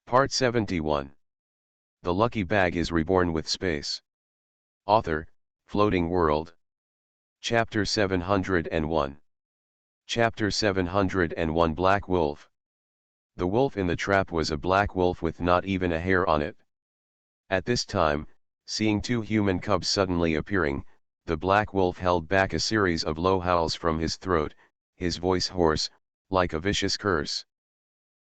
Part 71. The Lucky Bag is Reborn with Space. Author, Floating World. Chapter 701. Chapter 701 Black Wolf. The wolf in the trap was a black wolf with not even a hair on it. At this time, seeing two human cubs suddenly appearing, the black wolf held back a series of low howls from his throat, his voice hoarse, like a vicious curse.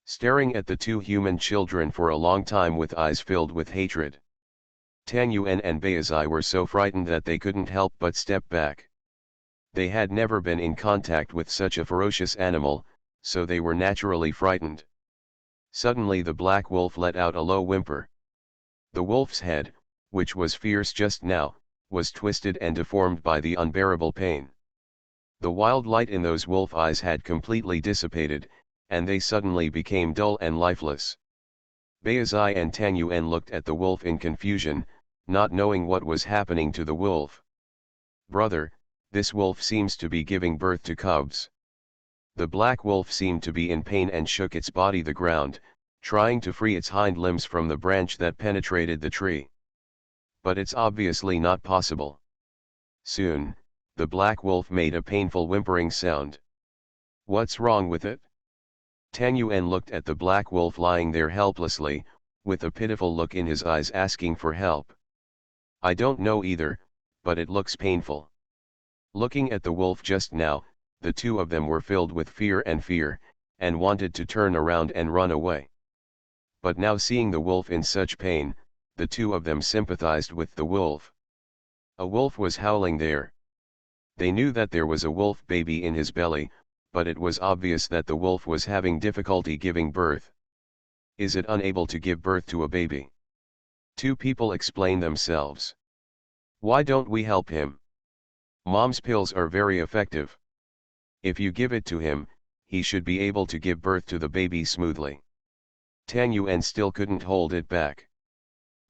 Staring at the two human children for a long time with eyes filled with hatred. Tang Yuan and Beizai were so frightened that they couldn't help but step back. They had never been in contact with such a ferocious animal, so they were naturally frightened. Suddenly the black wolf let out a low whimper. The wolf's head, which was fierce just now, was twisted and deformed by the unbearable pain. The wild light in those wolf eyes had completely dissipated, and they suddenly became dull and lifeless. Beizai and Tang Yuan looked at the wolf in confusion, not knowing what was happening to the wolf. "Brother, this wolf seems to be giving birth to cubs." The black wolf seemed to be in pain and shook its body the ground, trying to free its hind limbs from the branch that penetrated the tree. But it's obviously not possible. Soon, the black wolf made a painful whimpering sound. "What's wrong with it?" Tang Yuan looked at the black wolf lying there helplessly, with a pitiful look in his eyes asking for help. "I don't know either, but it looks painful." Looking at the wolf just now, the two of them were filled with fear, and wanted to turn around and run away. But now seeing the wolf in such pain, the two of them sympathized with the wolf. A wolf was howling there. They knew that there was a wolf baby in his belly, but it was obvious that the wolf was having difficulty giving birth. Is it unable to give birth to a baby? Two people explain themselves. "Why don't we help him? Mom's pills are very effective. If you give it to him, he should be able to give birth to the baby smoothly." Tang Yuan still couldn't hold it back.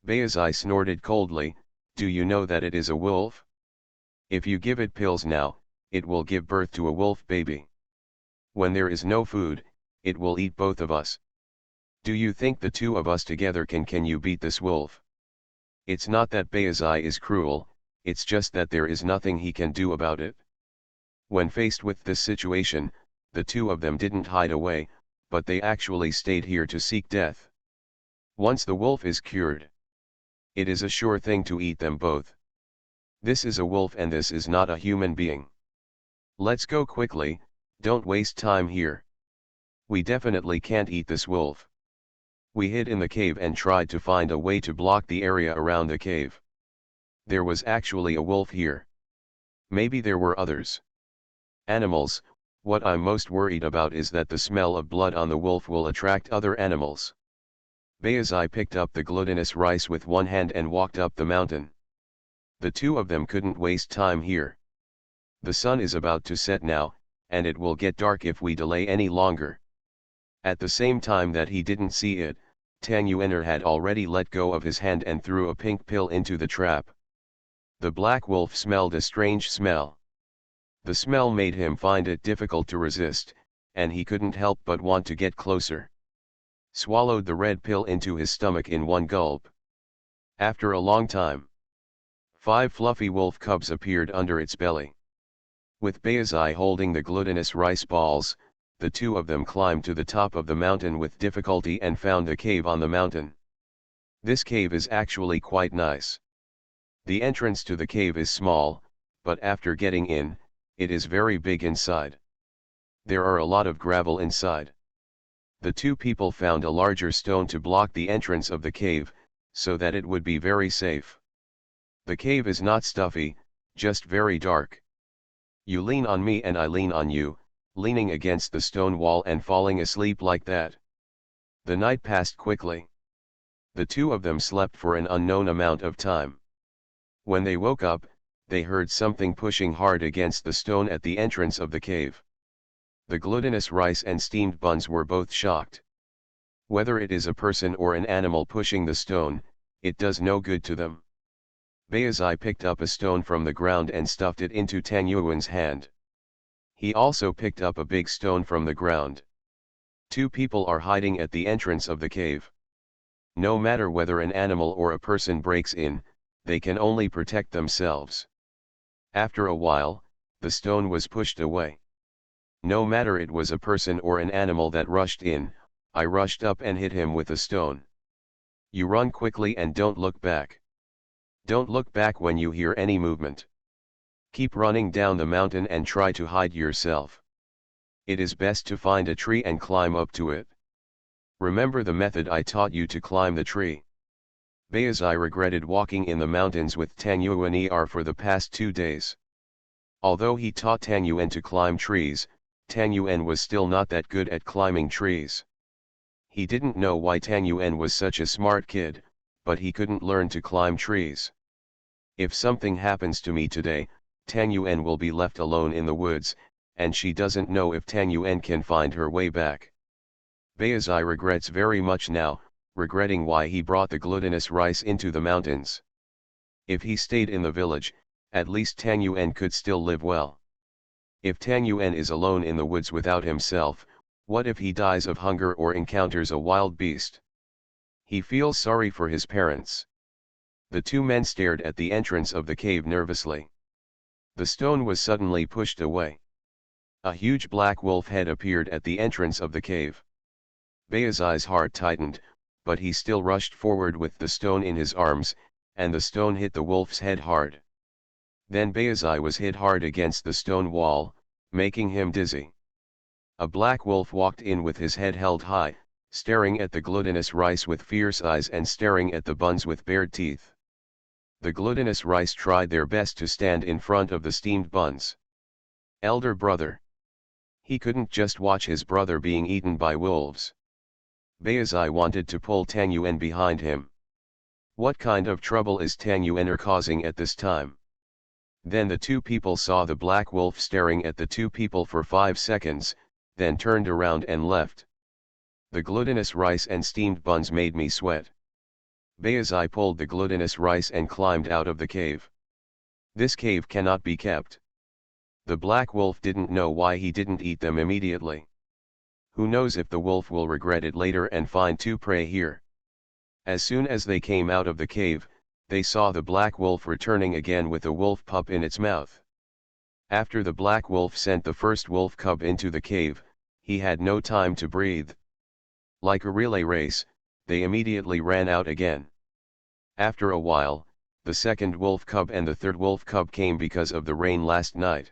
Beizai snorted coldly, "Do you know that it is a wolf? If you give it pills now, it will give birth to a wolf baby. When there is no food, it will eat both of us. Do you think the two of us together can you beat this wolf?" It's not that Beizai is cruel, it's just that there is nothing he can do about it. When faced with this situation, the two of them didn't hide away, but they actually stayed here to seek death. Once the wolf is cured, it is a sure thing to eat them both. This is a wolf and this is not a human being. Let's go quickly, don't waste time here. We definitely can't eat this wolf. We hid in the cave and tried to find a way to block the area around the cave. There was actually a wolf here. Maybe there were others. Animals, what I'm most worried about is that the smell of blood on the wolf will attract other animals. Beizai picked up the glutinous rice with one hand and walked up the mountain. The two of them couldn't waste time here. The sun is about to set now, and it will get dark if we delay any longer. At the same time that he didn't see it, Tang Yuan had already let go of his hand and threw a pink pill into the trap. The black wolf smelled a strange smell. The smell made him find it difficult to resist, and he couldn't help but want to get closer. Swallowed the red pill into his stomach in one gulp. After a long time, 5 fluffy wolf cubs appeared under its belly. With Beizai holding the glutinous rice balls, the two of them climbed to the top of the mountain with difficulty and found a cave on the mountain. This cave is actually quite nice. The entrance to the cave is small, but after getting in, it is very big inside. There are a lot of gravel inside. The two people found a larger stone to block the entrance of the cave, so that it would be very safe. The cave is not stuffy, just very dark. You lean on me and I lean on you, leaning against the stone wall and falling asleep like that. The night passed quickly. The two of them slept for an unknown amount of time. When they woke up, they heard something pushing hard against the stone at the entrance of the cave. The glutinous rice and steamed buns were both shocked. Whether it is a person or an animal pushing the stone, it does no good to them. Beizai picked up a stone from the ground and stuffed it into Tang Yuan's hand. He also picked up a big stone from the ground. Two people are hiding at the entrance of the cave. No matter whether an animal or a person breaks in, they can only protect themselves. After a while, the stone was pushed away. No matter it was a person or an animal that rushed in, I rushed up and hit him with a stone. You run quickly and don't look back. Don't look back when you hear any movement. Keep running down the mountain and try to hide yourself. It is best to find a tree and climb up to it. Remember the method I taught you to climb the tree. Bayazai regretted walking in the mountains with Tang Yuan for the past 2 days. Although he taught Tang Yuan to climb trees, Tang Yuan was still not that good at climbing trees. He didn't know why Tang Yuan was such a smart kid, but he couldn't learn to climb trees. If something happens to me today, Tang Yuan will be left alone in the woods, and she doesn't know if Tang Yuan can find her way back. Bayazai regrets very much now, regretting why he brought the glutinous rice into the mountains. If he stayed in the village, at least Tang Yuan could still live well. If Tang Yuan is alone in the woods without himself, what if he dies of hunger or encounters a wild beast? He feels sorry for his parents. The two men stared at the entrance of the cave nervously. The stone was suddenly pushed away. A huge black wolf head appeared at the entrance of the cave. Bayazai's heart tightened, but he still rushed forward with the stone in his arms, and the stone hit the wolf's head hard. Then Bayazai was hit hard against the stone wall, making him dizzy. A black wolf walked in with his head held high, staring at the glutinous rice with fierce eyes and staring at the buns with bared teeth. The glutinous rice tried their best to stand in front of the steamed buns. Elder brother. He couldn't just watch his brother being eaten by wolves. Bayazai wanted to pull Tang Yuan behind him. What kind of trouble is Tang Yuan causing at this time? Then the two people saw the black wolf staring at the two people for 5 seconds, then turned around and left. The glutinous rice and steamed buns made me sweat. Bayazai pulled the glutinous rice and climbed out of the cave. This cave cannot be kept. The black wolf didn't know why he didn't eat them immediately. Who knows if the wolf will regret it later and find to prey here. As soon as they came out of the cave, they saw the black wolf returning again with a wolf pup in its mouth. After the black wolf sent the first wolf cub into the cave, he had no time to breathe. Like a relay race, they immediately ran out again. After a while, the second wolf cub and the third wolf cub came because of the rain last night.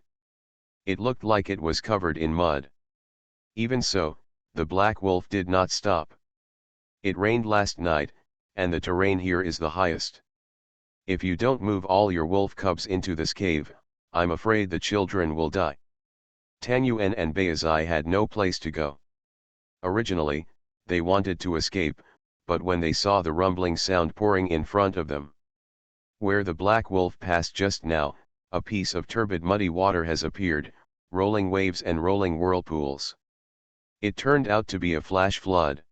It looked like it was covered in mud. Even so, the black wolf did not stop. It rained last night, and the terrain here is the highest. If you don't move all your wolf cubs into this cave, I'm afraid the children will die. Tang Yuan and Bayazai had no place to go. Originally, they wanted to escape, but when they saw the rumbling sound pouring in front of them, where the black wolf passed just now, a piece of turbid muddy water has appeared, rolling waves and rolling whirlpools. It turned out to be a flash flood.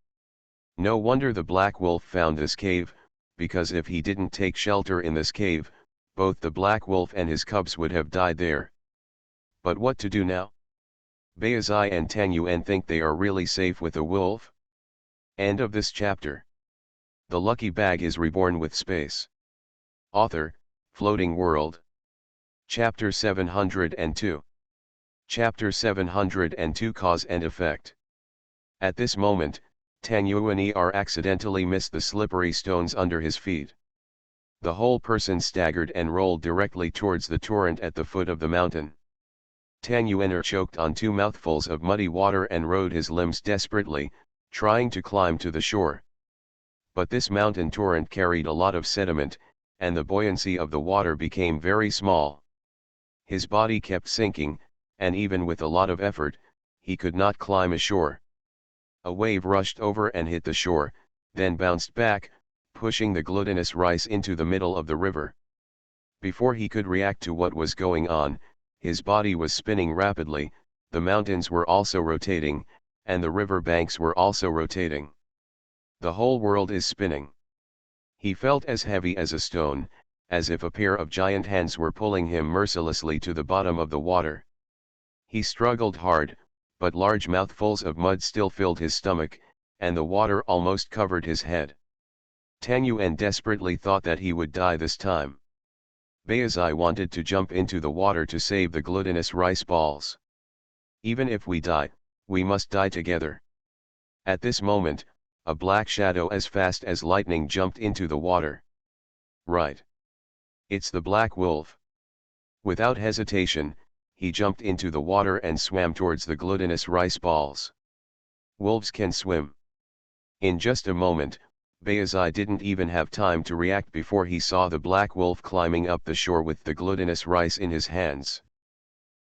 No wonder the black wolf found this cave, because if he didn't take shelter in this cave, both the black wolf and his cubs would have died there. But what to do now? Bayazai and Tang Yuan think they are really safe with a wolf. End of this chapter. The lucky bag is reborn with space. Author, Floating World. Chapter 702. Chapter 702 Cause and Effect. At this moment, Tang Yuan accidentally missed the slippery stones under his feet. The whole person staggered and rolled directly towards the torrent at the foot of the mountain. Tang Yuan choked on 2 mouthfuls of muddy water and rode his limbs desperately, trying to climb to the shore. But this mountain torrent carried a lot of sediment, and the buoyancy of the water became very small. His body kept sinking, and even with a lot of effort, he could not climb ashore. A wave rushed over and hit the shore, then bounced back, pushing the glutinous rice into the middle of the river. Before he could react to what was going on, his body was spinning rapidly, the mountains were also rotating, and the river banks were also rotating. The whole world is spinning. He felt as heavy as a stone, as if a pair of giant hands were pulling him mercilessly to the bottom of the water. He struggled hard, but large mouthfuls of mud still filled his stomach, and the water almost covered his head. Tang Yuan desperately thought that he would die this time. Baizai wanted to jump into the water to save the glutinous rice balls. Even if we die, we must die together. At this moment, a black shadow as fast as lightning jumped into the water. Right. It's the black wolf. Without hesitation, he jumped into the water and swam towards the glutinous rice balls. Wolves can swim. In just a moment, Baizai didn't even have time to react before he saw the black wolf climbing up the shore with the glutinous rice in his hands.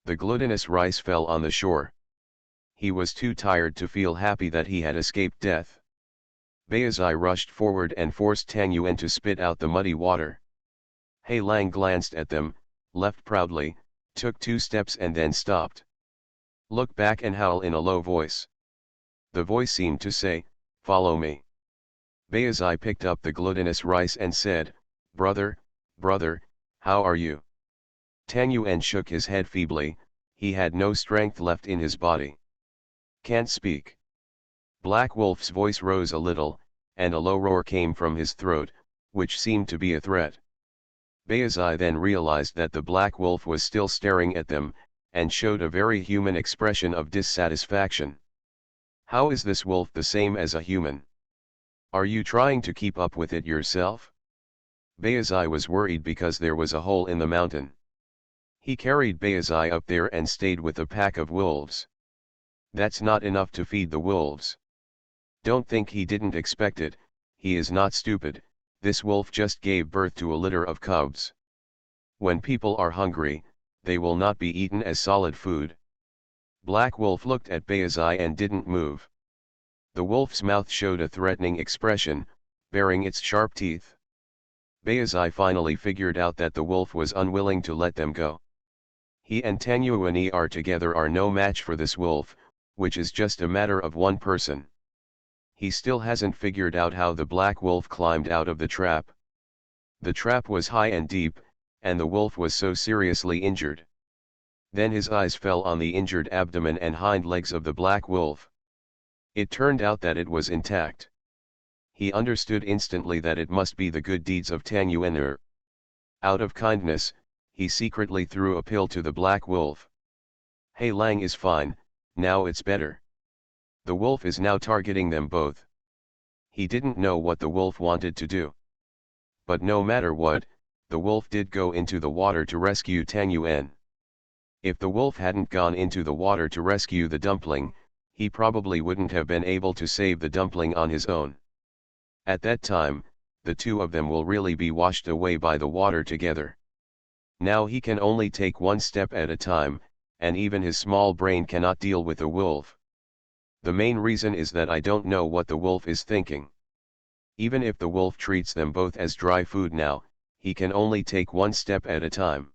The glutinous rice fell on the shore. He was too tired to feel happy that he had escaped death. Baizai rushed forward and forced Tang Yuan to spit out the muddy water. He Lang glanced at them, left proudly, took 2 steps and then stopped. Look back and howl in a low voice. The voice seemed to say, "Follow me." Baizai picked up the glutinous rice and said, "Brother, brother, how are you?" Tang Yuan shook his head feebly, he had no strength left in his body. "Can't speak." Black Wolf's voice rose a little, and a low roar came from his throat, which seemed to be a threat. Baizai then realized that the Black Wolf was still staring at them, and showed a very human expression of dissatisfaction. "How is this wolf the same as a human? Are you trying to keep up with it yourself?" Baizai was worried because there was a hole in the mountain. He carried Baizai up there and stayed with a pack of wolves. That's not enough to feed the wolves. Don't think he didn't expect it, he is not stupid, this wolf just gave birth to a litter of cubs. When people are hungry, they will not be eaten as solid food. Black Wolf looked at Baizai and didn't move. The wolf's mouth showed a threatening expression, baring its sharp teeth. Baizai finally figured out that the wolf was unwilling to let them go. He and Tang Yuan are together are no match for this wolf, which is just a matter of one person. He still hasn't figured out how the black wolf climbed out of the trap. The trap was high and deep, and the wolf was so seriously injured. Then his eyes fell on the injured abdomen and hind legs of the black wolf. It turned out that it was intact. He understood instantly that it must be the good deeds of Tang Yuan. Out of kindness, he secretly threw a pill to the black wolf. "He Lang is fine, now it's better." The wolf is now targeting them both. He didn't know what the wolf wanted to do. But no matter what, the wolf did go into the water to rescue Tang Yuan. If the wolf hadn't gone into the water to rescue the dumpling, he probably wouldn't have been able to save the dumpling on his own. At that time, the two of them will really be washed away by the water together. Now he can only take one step at a time, and even his small brain cannot deal with a wolf. The main reason is that I don't know what the wolf is thinking. Even if the wolf treats them both as dry food now, he can only take one step at a time.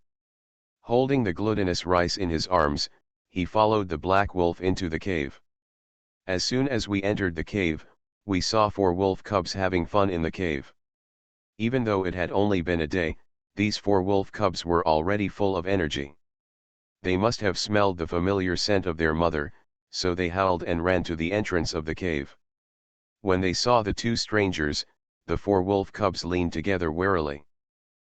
Holding the glutinous rice in his arms, he followed the black wolf into the cave. As soon as we entered the cave, we saw 4 wolf cubs having fun in the cave. Even though it had only been a day, these 4 wolf cubs were already full of energy. They must have smelled the familiar scent of their mother, so they howled and ran to the entrance of the cave. When they saw the 2 strangers, the 4 wolf cubs leaned together warily.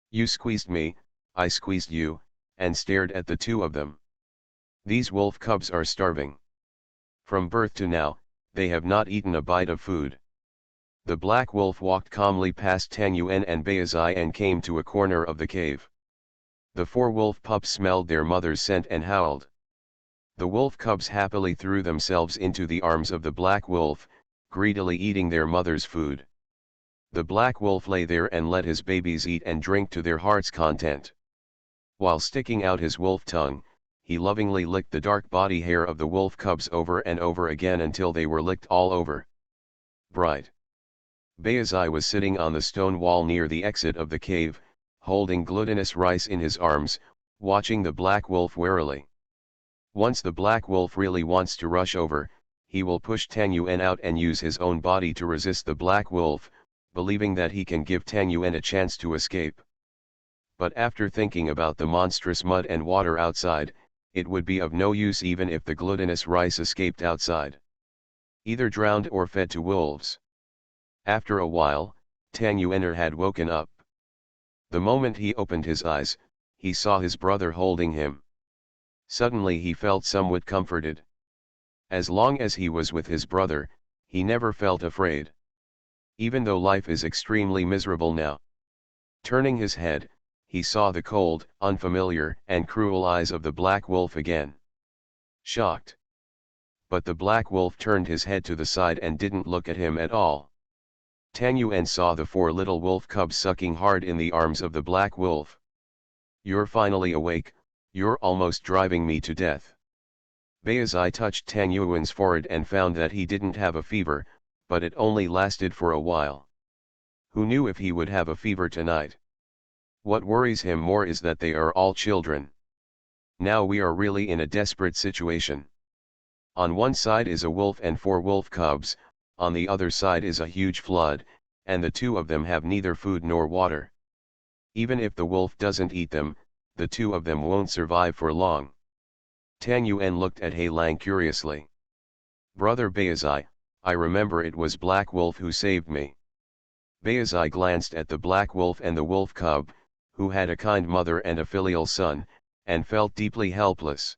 "You squeezed me, I squeezed you," and stared at the 2 of them. These wolf cubs are starving. From birth to now, they have not eaten a bite of food. The black wolf walked calmly past Tang Yuan and Baizai and came to a corner of the cave. The 4 wolf pups smelled their mother's scent and howled. The wolf cubs happily threw themselves into the arms of the black wolf, greedily eating their mother's food. The black wolf lay there and let his babies eat and drink to their heart's content. While sticking out his wolf tongue, he lovingly licked the dark body hair of the wolf cubs over and over again until they were licked all over. Bright. Baizai was sitting on the stone wall near the exit of the cave, holding glutinous rice in his arms, watching the black wolf warily. Once the black wolf really wants to rush over, he will push Tang Yuan out and use his own body to resist the black wolf, believing that he can give Tang Yuan a chance to escape. But after thinking about the monstrous mud and water outside, it would be of no use even if the glutinous rice escaped outside. Either drowned or fed to wolves. After a while, Tang Yuan had woken up. The moment he opened his eyes, he saw his brother holding him. Suddenly he felt somewhat comforted. As long as he was with his brother, he never felt afraid. Even though life is extremely miserable now. Turning his head, he saw the cold, unfamiliar, and cruel eyes of the black wolf again. Shocked. But the black wolf turned his head to the side and didn't look at him at all. Tang Yuan saw the 4 little wolf cubs sucking hard in the arms of the black wolf. "You're finally awake, you're almost driving me to death." Beizai touched Tang Yuan's forehead and found that he didn't have a fever, but it only lasted for a while. Who knew if he would have a fever tonight? What worries him more is that they are all children. Now we are really in a desperate situation. On one side is a wolf and 4 wolf cubs, on the other side is a huge flood, and the 2 of them have neither food nor water. Even if the wolf doesn't eat them, the 2 of them won't survive for long. Tang Yuan looked at He Lang curiously. "Brother Beizai, I remember it was Black Wolf who saved me." Beizai glanced at the black wolf and the wolf cub, who had a kind mother and a filial son, and felt deeply helpless.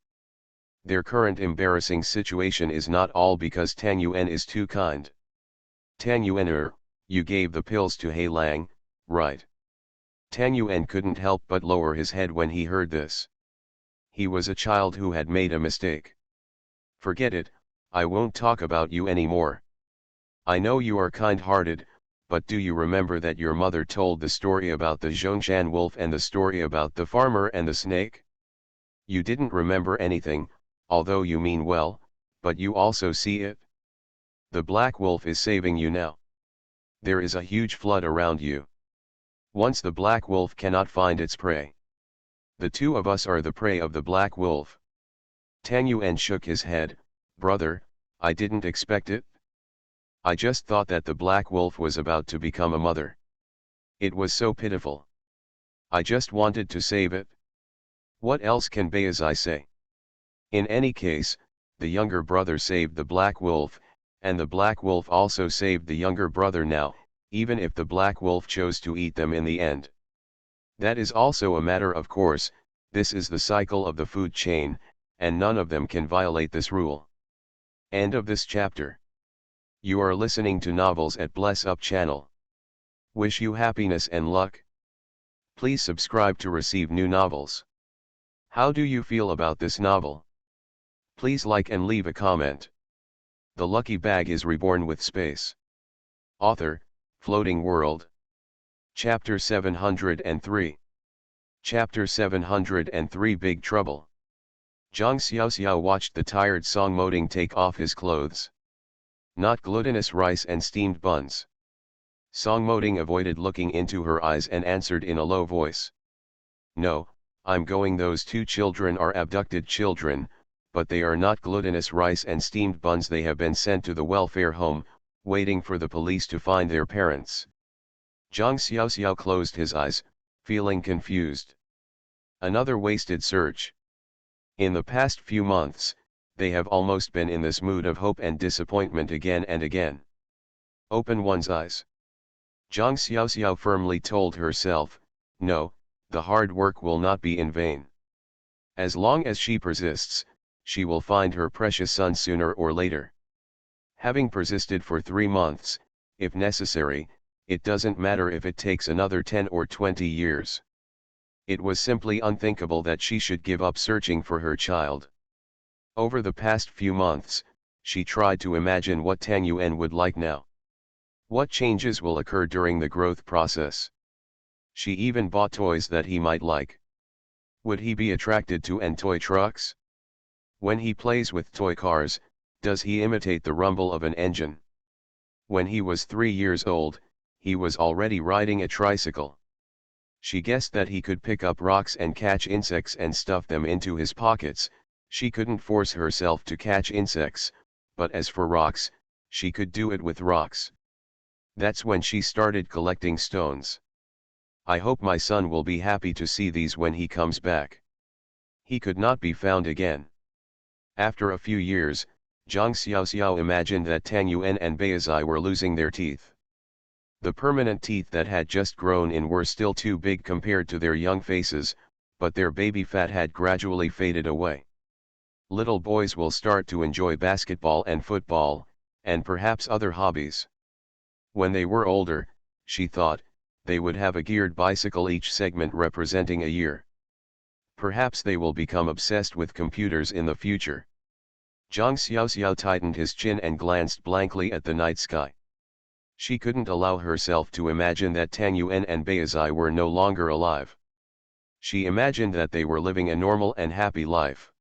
Their current embarrassing situation is not all because Tang Yuan is too kind. "Tang Yuan, you gave the pills to He Lang, right?" Tang Yuan couldn't help but lower his head when he heard this. He was a child who had made a mistake. "Forget it, I won't talk about you anymore. I know you are kind-hearted, but do you remember that your mother told the story about the Zhongshan wolf and the story about the farmer and the snake? You didn't remember anything, although you mean well, but you also see it. The black wolf is saving you now. There is a huge flood around you. Once the black wolf cannot find its prey. The 2 of us are the prey of the black wolf." Tang Yuan shook his head. "Brother, I didn't expect it. I just thought that the black wolf was about to become a mother. It was so pitiful. I just wanted to save it. What else can Beizai say?" In any case, the younger brother saved the black wolf, and the black wolf also saved the younger brother now, even if the black wolf chose to eat them in the end. That is also a matter of course, this is the cycle of the food chain, and none of them can violate this rule. End of this chapter. You are listening to Novels at Bless Up channel. Wish you happiness and luck. Please subscribe to receive new novels. How do you feel about this novel? Please like and leave a comment. The Lucky Bag is Reborn with Space. Author, Floating World. Chapter 703. Chapter 703 Big Trouble. Zhang Xiaoxiao watched the tired Song Moding take off his clothes. Not glutinous rice and steamed buns. Song Moding avoided looking into her eyes and answered in a low voice. "No, I'm going. Those 2 children are abducted children, but they are not glutinous rice and steamed buns. They have been sent to the welfare home, waiting for the police to find their parents." Zhang Xiaoxiao closed his eyes, feeling confused. Another wasted search. In the past few months, they have almost been in this mood of hope and disappointment again and again. Open one's eyes. Zhang Xiaoxiao firmly told herself, no, the hard work will not be in vain. As long as she persists, she will find her precious son sooner or later. Having persisted for 3 months, if necessary, it doesn't matter if it takes another 10 or 20 years. It was simply unthinkable that she should give up searching for her child. Over the past few months, she tried to imagine what Tang Yuan would like now. What changes will occur during the growth process? She even bought toys that he might like. Would he be attracted to toy trucks? When he plays with toy cars, does he imitate the rumble of an engine? When he was 3 years old, he was already riding a tricycle. She guessed that he could pick up rocks and catch insects and stuff them into his pockets. She couldn't force herself to catch insects, but as for rocks, she could do it with rocks. That's when she started collecting stones. I hope my son will be happy to see these when he comes back. He could not be found again. After a few years, Zhang Xiaoxiao imagined that Tang Yuan and Beizai were losing their teeth. The permanent teeth that had just grown in were still too big compared to their young faces, but their baby fat had gradually faded away. Little boys will start to enjoy basketball and football, and perhaps other hobbies. When they were older, she thought, they would have a geared bicycle, each segment representing a year. Perhaps they will become obsessed with computers in the future. Zhang Xiaoxiao tightened his chin and glanced blankly at the night sky. She couldn't allow herself to imagine that Tang Yuan and Beizai were no longer alive. She imagined that they were living a normal and happy life.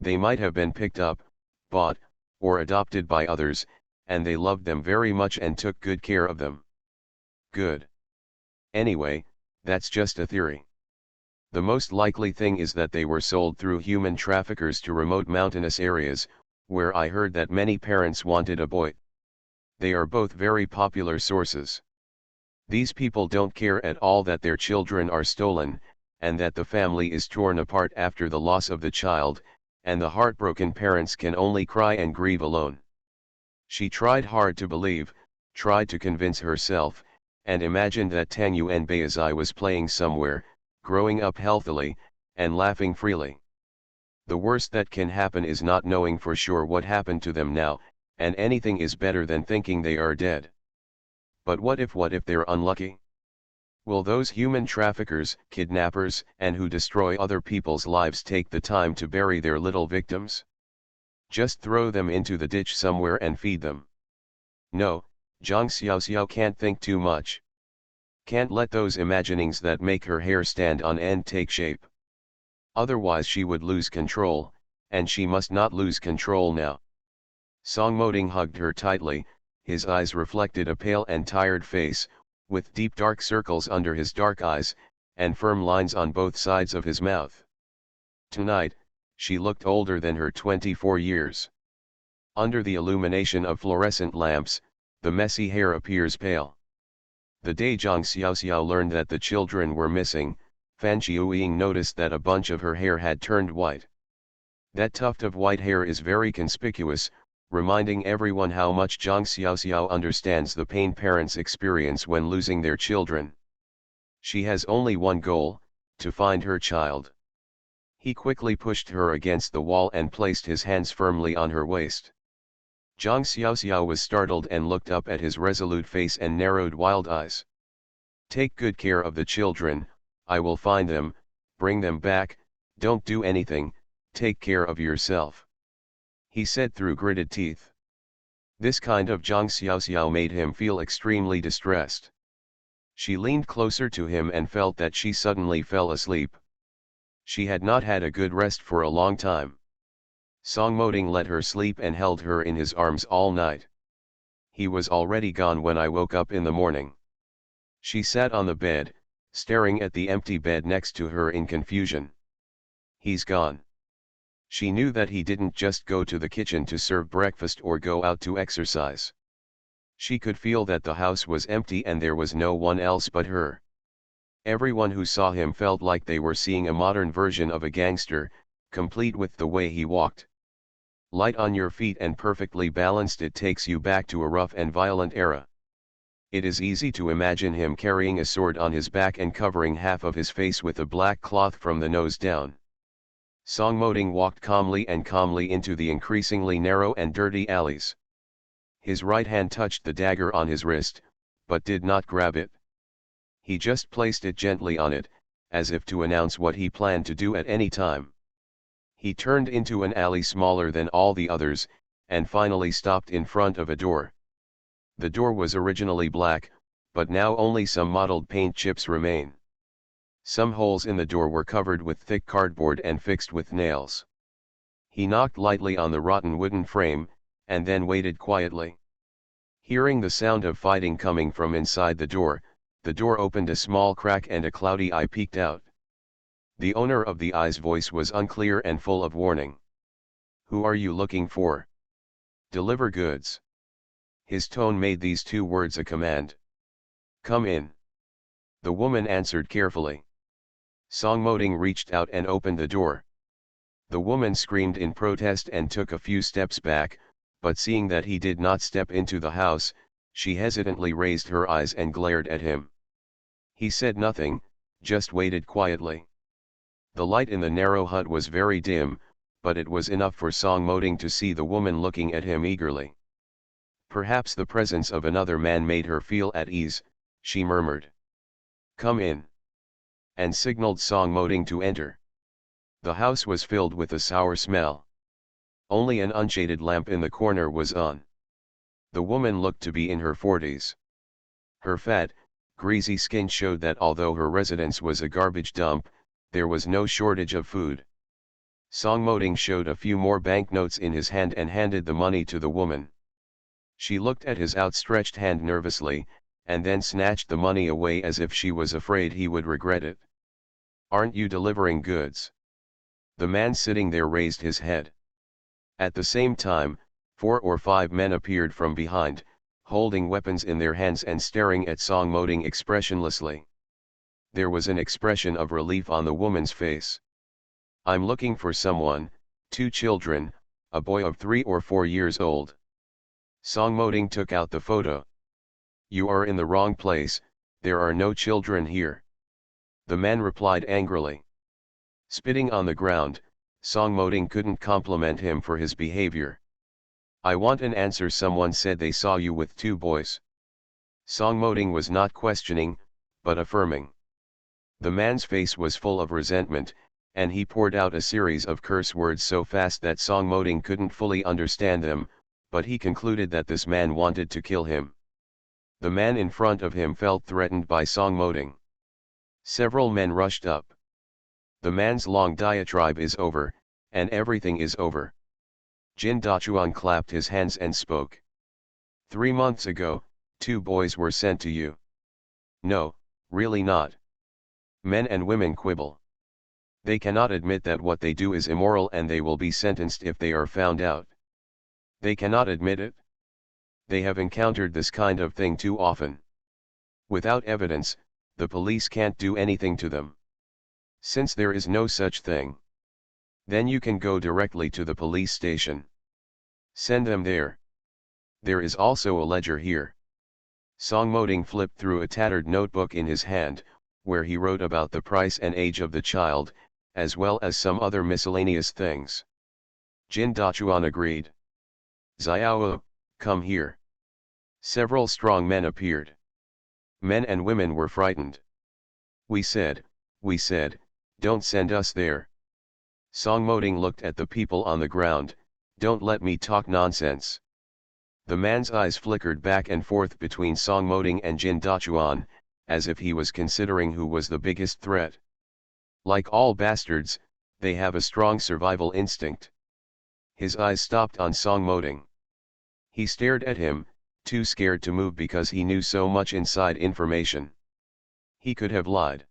They might have been picked up, bought, or adopted by others, and they loved them very much and took good care of them. Good. Anyway, that's just a theory. The most likely thing is that they were sold through human traffickers to remote mountainous areas, where I heard that many parents wanted a boy. They are both very popular sources. These people don't care at all that their children are stolen, and that the family is torn apart after the loss of the child, and the heartbroken parents can only cry and grieve alone. She tried hard to believe, tried to convince herself, and imagined that Tang Yuan Beizai was playing somewhere, growing up healthily, and laughing freely. The worst that can happen is not knowing for sure what happened to them now, and anything is better than thinking they are dead. But what if they're unlucky? Will those human traffickers, kidnappers, and who destroy other people's lives take the time to bury their little victims? Just throw them into the ditch somewhere and feed them. No, Zhang Xiaoxiao can't think too much. Can't let those imaginings that make her hair stand on end take shape. Otherwise she would lose control, and she must not lose control now. Song Moding hugged her tightly, his eyes reflected a pale and tired face, with deep dark circles under his dark eyes, and firm lines on both sides of his mouth. Tonight, she looked older than her 24 years. Under the illumination of fluorescent lamps, the messy hair appears pale. The day Zhang Xiaoxiao learned that the children were missing, Fan Qiuying noticed that a bunch of her hair had turned white. That tuft of white hair is very conspicuous, reminding everyone how much Zhang Xiaoxiao understands the pain parents experience when losing their children. She has only one goal, to find her child. He quickly pushed her against the wall and placed his hands firmly on her waist. Zhang Xiaoxiao was startled and looked up at his resolute face and narrowed wild eyes. Take good care of the children, I will find them, bring them back, don't do anything, take care of yourself. He said through gritted teeth. This kind of Zhang Xiaoxiao made him feel extremely distressed. She leaned closer to him and felt that she suddenly fell asleep. She had not had a good rest for a long time. Song Moding let her sleep and held her in his arms all night. He was already gone when I woke up in the morning. She sat on the bed, staring at the empty bed next to her in confusion. He's gone. She knew that he didn't just go to the kitchen to serve breakfast or go out to exercise. She could feel that the house was empty and there was no one else but her. Everyone who saw him felt like they were seeing a modern version of a gangster, complete with the way he walked. Light on your feet and perfectly balanced, it takes you back to a rough and violent era. It is easy to imagine him carrying a sword on his back and covering half of his face with a black cloth from the nose down. Song Moding walked calmly into the increasingly narrow and dirty alleys. His right hand touched the dagger on his wrist, but did not grab it. He just placed it gently on it, as if to announce what he planned to do at any time. He turned into an alley smaller than all the others, and finally stopped in front of a door. The door was originally black, but now only some mottled paint chips remain. Some holes in the door were covered with thick cardboard and fixed with nails. He knocked lightly on the rotten wooden frame, and then waited quietly. Hearing the sound of fighting coming from inside the door opened a small crack and a cloudy eye peeked out. The owner of the eye's voice was unclear and full of warning. Who are you looking for? Deliver goods. His tone made these two words a command. Come in. The woman answered carefully. Song Moding reached out and opened the door. The woman screamed in protest and took a few steps back, but seeing that he did not step into the house, She hesitantly raised her eyes and glared at him. He said nothing, just waited quietly. The light in the narrow hut was very dim, but it was enough for Song Moding to see the woman looking at him eagerly. Perhaps the presence of another man made her feel at ease, she murmured. "Come in," and signaled Song Moding to enter. The house was filled with a sour smell. Only an unshaded lamp in the corner was on. The woman looked to be in her 40s. Her fat, greasy skin showed that although her residence was a garbage dump, there was no shortage of food. Song Moding showed a few more banknotes in his hand and handed the money to the woman. She looked at his outstretched hand nervously, and then snatched the money away as if she was afraid he would regret it. "Aren't you delivering goods?" The man sitting there raised his head. At the same time, 4 or 5 men appeared from behind, holding weapons in their hands and staring at Song Moding expressionlessly. There was an expression of relief on the woman's face. "I'm looking for someone, 2 children, a boy of 3 or 4 years old." Song Moding took out the photo. "You are in the wrong place, there are no children here." The man replied angrily. Spitting on the ground, Song Moding couldn't compliment him for his behavior. "I want an answer. Someone said they saw you with 2 boys." Song Moding was not questioning, but affirming. The man's face was full of resentment, and he poured out a series of curse words so fast that Song Moding couldn't fully understand them, but he concluded that this man wanted to kill him. The man in front of him felt threatened by Song Moding. Several men rushed up. The man's long diatribe is over, and everything is over. Jin Dachuan clapped his hands and spoke. 3 months ago, 2 boys were sent to you. No, really not. Men and women quibble. They cannot admit that what they do is immoral and they will be sentenced if they are found out. They cannot admit it. They have encountered this kind of thing too often. Without evidence, the police can't do anything to them. Since there is no such thing, then you can go directly to the police station. Send them there. There is also a ledger here." Song Moding flipped through a tattered notebook in his hand, where he wrote about the price and age of the child, as well as some other miscellaneous things. Jin Dachuan agreed. "Xiao, come here." Several strong men appeared. Men and women were frightened. We said, don't send us there." Song Moding looked at the people on the ground. "Don't let me talk nonsense." The man's eyes flickered back and forth between Song Moding and Jin Dachuan, as if he was considering who was the biggest threat. Like all bastards, they have a strong survival instinct. His eyes stopped on Song Moding. He stared at him, too scared to move because he knew so much inside information. He could have lied.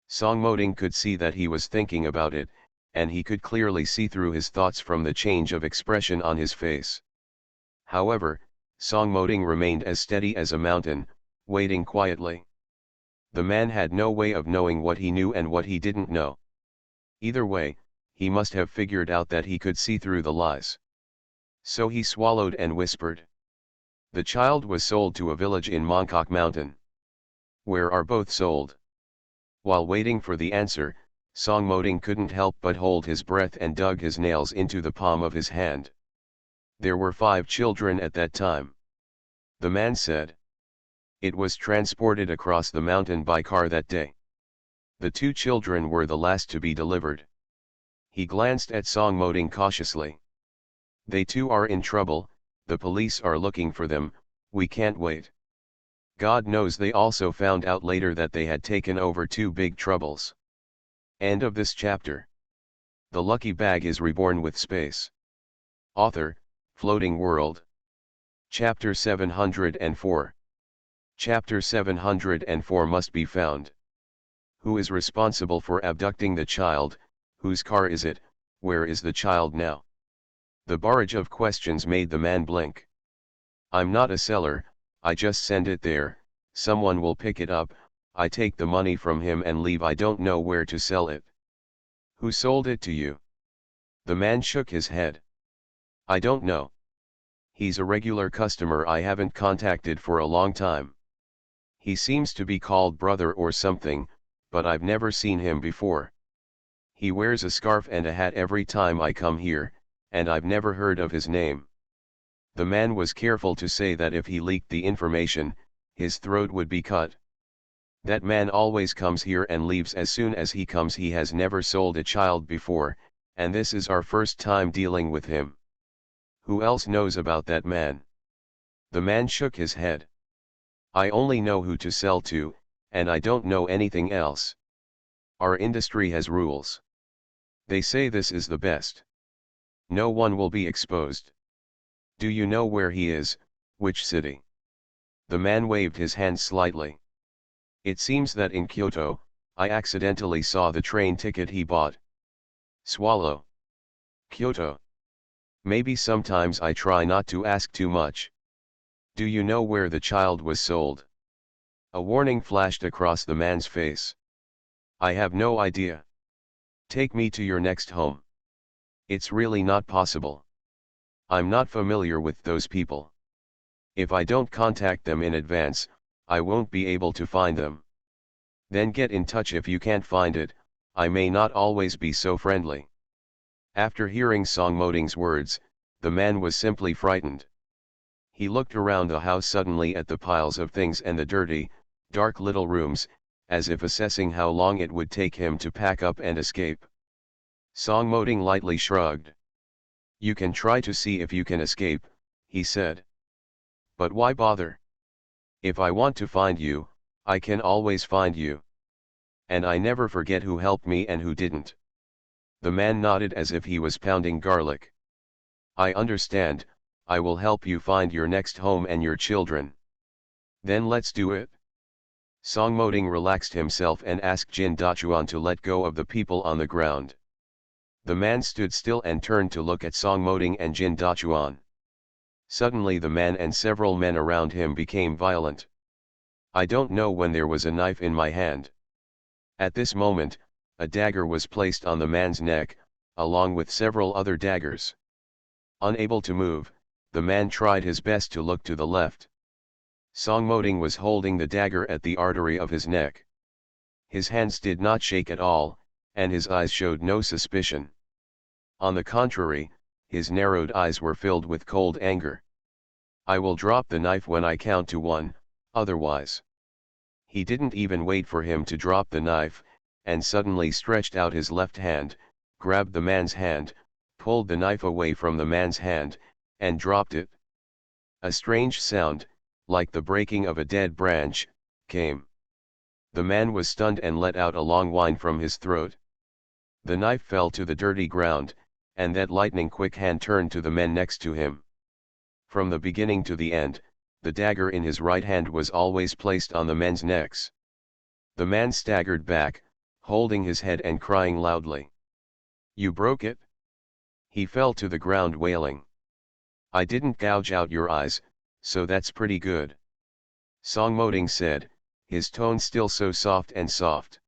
Song Moding could see that he was thinking about it, and he could clearly see through his thoughts from the change of expression on his face. However, Song Moding remained as steady as a mountain, waiting quietly. The man had no way of knowing what he knew and what he didn't know. Either way, he must have figured out that he could see through the lies. So he swallowed and whispered. "The child was sold to a village in Mongkok Mountain." "Where are both sold?" While waiting for the answer, Song Moding couldn't help but hold his breath and dug his nails into the palm of his hand. "There were 5 children at that time," the man said. "It was transported across the mountain by car that day. The 2 children were the last to be delivered." He glanced at Song Moding cautiously. "They too are in trouble, the police are looking for them, we can't wait." God knows they also found out later that they had taken over 2 big troubles. End of this chapter. The lucky bag is reborn with space. Author, Floating World. Chapter 704. Chapter 704 must be found. Who is responsible for abducting the child? Whose car is it? Where is the child now? The barrage of questions made the man blink. "I'm not a seller, I just send it there, someone will pick it up, I take the money from him and leave. I don't know where to sell it." "Who sold it to you?" The man shook his head. "I don't know." He's a regular customer I haven't contacted for a long time. He seems to be called brother or something, but I've never seen him before. He wears a scarf and a hat every time I come here, and I've never heard of his name. The man was careful to say that if he leaked the information, his throat would be cut. That man always comes here and leaves as soon as he comes. He has never sold a child before, and this is our first time dealing with him. Who else knows about that man? The man shook his head. I only know who to sell to, and I don't know anything else. Our industry has rules. They say this is the best. No one will be exposed. Do you know where he is, which city? The man waved his hand slightly. It seems that in Kyoto, I accidentally saw the train ticket he bought. Swallow. Kyoto. Maybe sometimes I try not to ask too much. Do you know where the child was sold? A warning flashed across the man's face. I have no idea. Take me to your next home. It's really not possible. I'm not familiar with those people. If I don't contact them in advance, I won't be able to find them. Then get in touch if you can't find it. I may not always be so friendly. After hearing Song Moding's words, the man was simply frightened. He looked around the house suddenly at the piles of things and the dirty, dark little rooms, as if assessing how long it would take him to pack up and escape. Song Moding lightly shrugged. You can try to see if you can escape, he said. But why bother? If I want to find you, I can always find you. And I never forget who helped me and who didn't. The man nodded as if he was pounding garlic. I understand. I will help you find your next home and your children. Then let's do it. Song Moding relaxed himself and asked Jin Dachuan to let go of the people on the ground. The man stood still and turned to look at Song Moding and Jin Dachuan. Suddenly the man and several men around him became violent. I don't know when there was a knife in my hand. At this moment, a dagger was placed on the man's neck, along with several other daggers. Unable to move, the man tried his best to look to the left. Song Moding was holding the dagger at the artery of his neck. His hands did not shake at all, and his eyes showed no suspicion. On the contrary, his narrowed eyes were filled with cold anger. I will drop the knife when I count to 1, otherwise. He didn't even wait for him to drop the knife, and suddenly stretched out his left hand, grabbed the man's hand, pulled the knife away from the man's hand, and dropped it. A strange sound, like the breaking of a dead branch, came. The man was stunned and let out a long whine from his throat. The knife fell to the dirty ground, and that lightning-quick hand turned to the men next to him. From the beginning to the end, the dagger in his right hand was always placed on the men's necks. The man staggered back, holding his head and crying loudly. You broke it? He fell to the ground wailing. I didn't gouge out your eyes, so that's pretty good. Song Moding said, his tone still so soft and soft.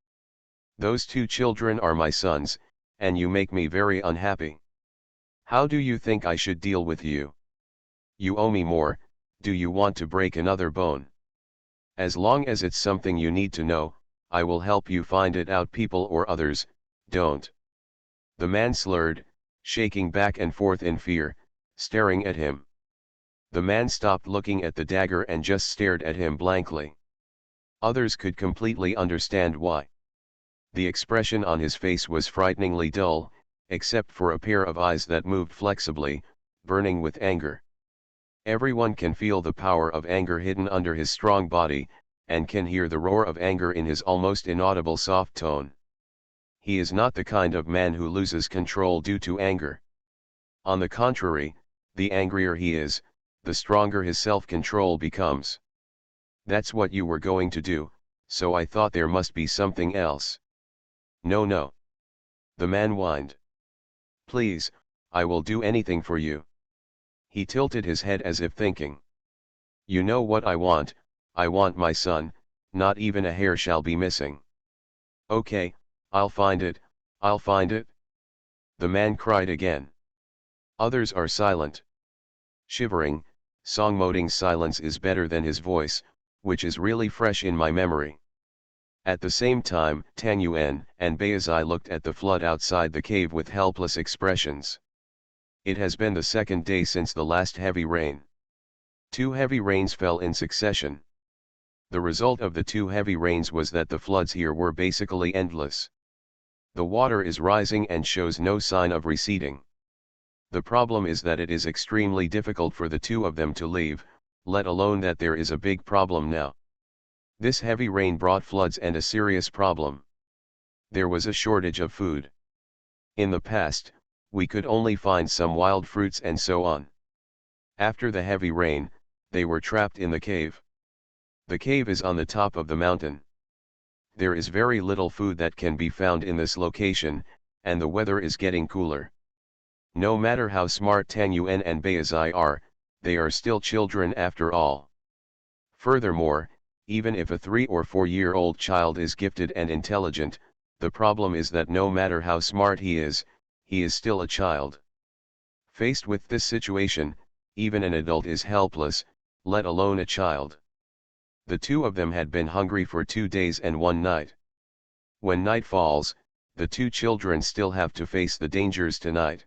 Those 2 children are my sons, and you make me very unhappy. How do you think I should deal with you? You owe me more. Do you want to break another bone? As long as it's something you need to know, I will help you find it out. People or others, don't. The man slurred, shaking back and forth in fear, staring at him. The man stopped looking at the dagger and just stared at him blankly. Others could completely understand why. The expression on his face was frighteningly dull, except for a pair of eyes that moved flexibly, burning with anger. Everyone can feel the power of anger hidden under his strong body, and can hear the roar of anger in his almost inaudible soft tone. He is not the kind of man who loses control due to anger. On the contrary, the angrier he is, the stronger his self-control becomes. That's what you were going to do, so I thought there must be something else. No, no. The man whined. Please, I will do anything for you. He tilted his head as if thinking. You know what I want my son, not even a hair shall be missing. Okay, I'll find it, I'll find it. The man cried again. Others are silent. Shivering, Songmoding's silence is better than his voice, which is really fresh in my memory. At the same time, Tang Yuan and Beizai looked at the flood outside the cave with helpless expressions. It has been the second day since the last heavy rain. 2 heavy rains fell in succession. The result of the 2 heavy rains was that the floods here were basically endless. The water is rising and shows no sign of receding. The problem is that it is extremely difficult for the 2 of them to leave, let alone that there is a big problem now. This heavy rain brought floods and a serious problem. There was a shortage of food. In the past, we could only find some wild fruits and so on. After the heavy rain, they were trapped in the cave. The cave is on the top of the mountain. There is very little food that can be found in this location, and the weather is getting cooler. No matter how smart Tang Yuan and Beizai are, they are still children after all. Furthermore, even if a 3 or 4-year-old child is gifted and intelligent, the problem is that no matter how smart he is still a child. Faced with this situation, even an adult is helpless, let alone a child. The 2 of them had been hungry for 2 days and 1 night. When night falls, the 2 children still have to face the dangers tonight.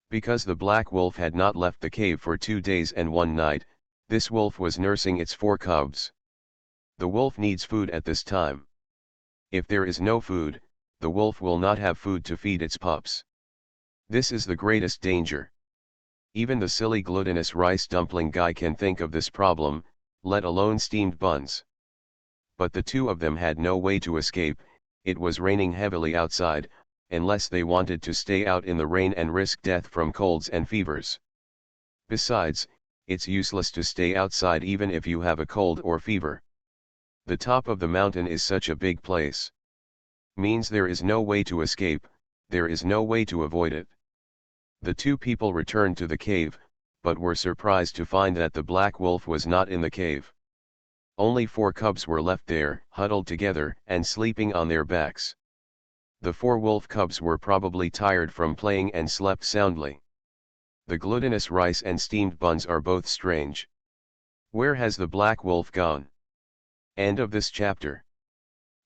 Because the black wolf had not left the cave for 2 days and 1 night, this wolf was nursing its 4 cubs. The wolf needs food at this time. If there is no food, the wolf will not have food to feed its pups. This is the greatest danger. Even the silly glutinous rice dumpling guy can think of this problem, let alone steamed buns. But the 2 of them had no way to escape. It was raining heavily outside, unless they wanted to stay out in the rain and risk death from colds and fevers. Besides, it's useless to stay outside even if you have a cold or fever. The top of the mountain is such a big place. Means there is no way to escape, there is no way to avoid it. The 2 people returned to the cave, but were surprised to find that the black wolf was not in the cave. Only 4 cubs were left there, huddled together and sleeping on their backs. The 4 wolf cubs were probably tired from playing and slept soundly. The glutinous rice and steamed buns are both strange. Where has the black wolf gone? End of this chapter.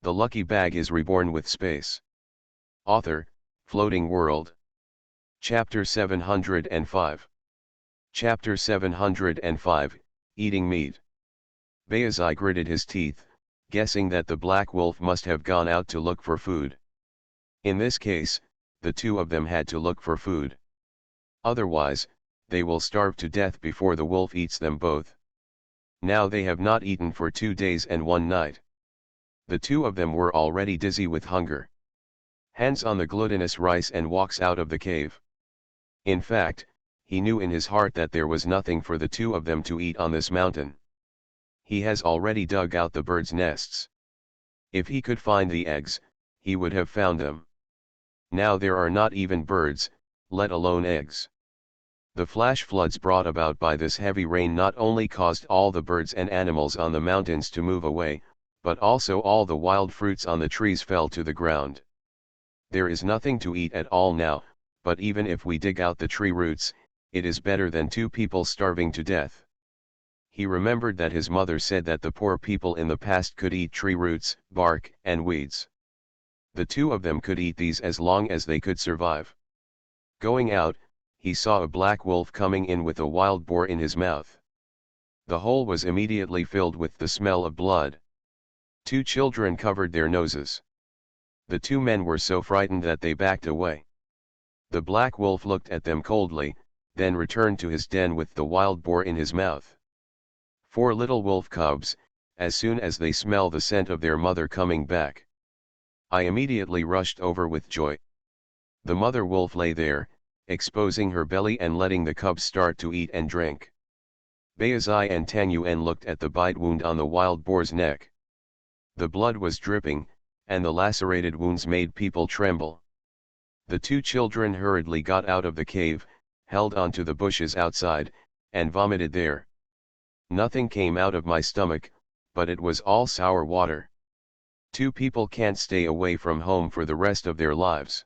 The lucky bag is reborn with space. Author, Floating World. Chapter 705. Chapter 705, Eating Meat. Beizai gritted his teeth, guessing that the black wolf must have gone out to look for food. In this case, the 2 of them had to look for food. Otherwise, they will starve to death before the wolf eats them both. Now they have not eaten for 2 days and 1 night. The 2 of them were already dizzy with hunger. Hands on the glutinous rice and walks out of the cave. In fact, he knew in his heart that there was nothing for the 2 of them to eat on this mountain. He has already dug out the birds' nests. If he could find the eggs, he would have found them. Now there are not even birds, let alone eggs. The flash floods brought about by this heavy rain not only caused all the birds and animals on the mountains to move away, but also all the wild fruits on the trees fell to the ground. There is nothing to eat at all now, but even if we dig out the tree roots, it is better than 2 people starving to death. He remembered that his mother said that the poor people in the past could eat tree roots, bark, and weeds. The 2 of them could eat these as long as they could survive. Going out, he saw a black wolf coming in with a wild boar in his mouth. The hole was immediately filled with the smell of blood. 2 children covered their noses. The 2 men were so frightened that they backed away. The black wolf looked at them coldly, then returned to his den with the wild boar in his mouth. 4 little wolf cubs, as soon as they smell the scent of their mother coming back. I immediately rushed over with joy. The mother wolf lay there, exposing her belly and letting the cubs start to eat and drink. Beizai and Tang Yuan looked at the bite wound on the wild boar's neck. The blood was dripping, and the lacerated wounds made people tremble. The 2 children hurriedly got out of the cave, held onto the bushes outside, and vomited there. Nothing came out of my stomach, but it was all sour water. 2 people can't stay away from home for the rest of their lives.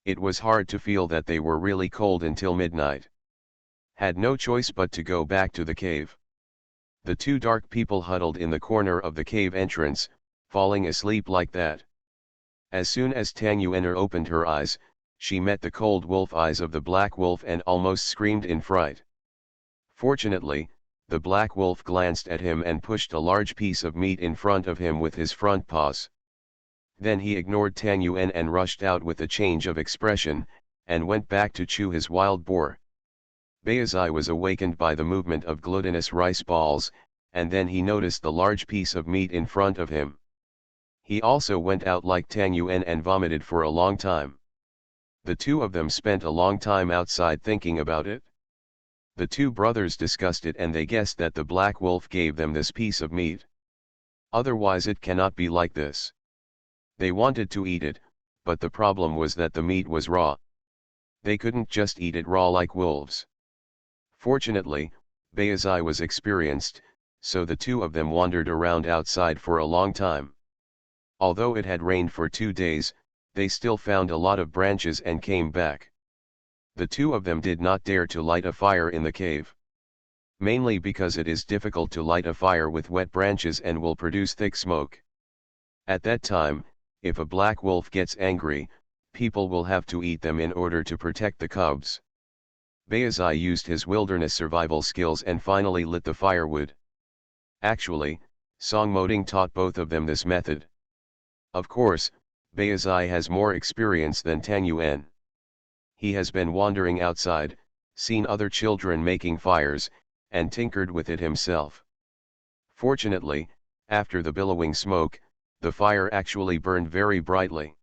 It was hard to feel that they were really cold until midnight. had no choice but to go back to the cave. The two dark people huddled in the corner of the cave entrance, falling asleep like that. As soon as Tang Yuan'er opened her eyes, she met the cold wolf eyes of the black wolf and almost screamed in fright. Fortunately, the black wolf glanced at him and pushed a large piece of meat in front of him with his front paws. Then he ignored Tang Yuan and rushed out with a change of expression, and went back to chew his wild boar. Baizai was awakened by the movement of glutinous rice balls, and then he noticed the large piece of meat in front of him. He also went out like Tang Yuan and vomited for a long time. The two of them spent a long time outside thinking about it. The two brothers discussed it and they guessed that the black wolf gave them this piece of meat. Otherwise it cannot be like this. They wanted to eat it, but the problem was that the meat was raw. They couldn't just eat it raw like wolves. Fortunately, Baizai was experienced, so the two of them wandered around outside for a long time. Although it had rained for 2 days, they still found a lot of branches and came back. The two of them did not dare to light a fire in the cave. Mainly because it is difficult to light a fire with wet branches and will produce thick smoke. At that time, if a black wolf gets angry, people will have to eat them in order to protect the cubs. Baizai used his wilderness survival skills and finally lit the firewood. Actually, Song Moding taught both of them this method. Of course, Baizai has more experience than Tang Yuan. He has been wandering outside, seen other children making fires, and tinkered with it himself. Fortunately, after the billowing smoke, the fire actually burned very brightly.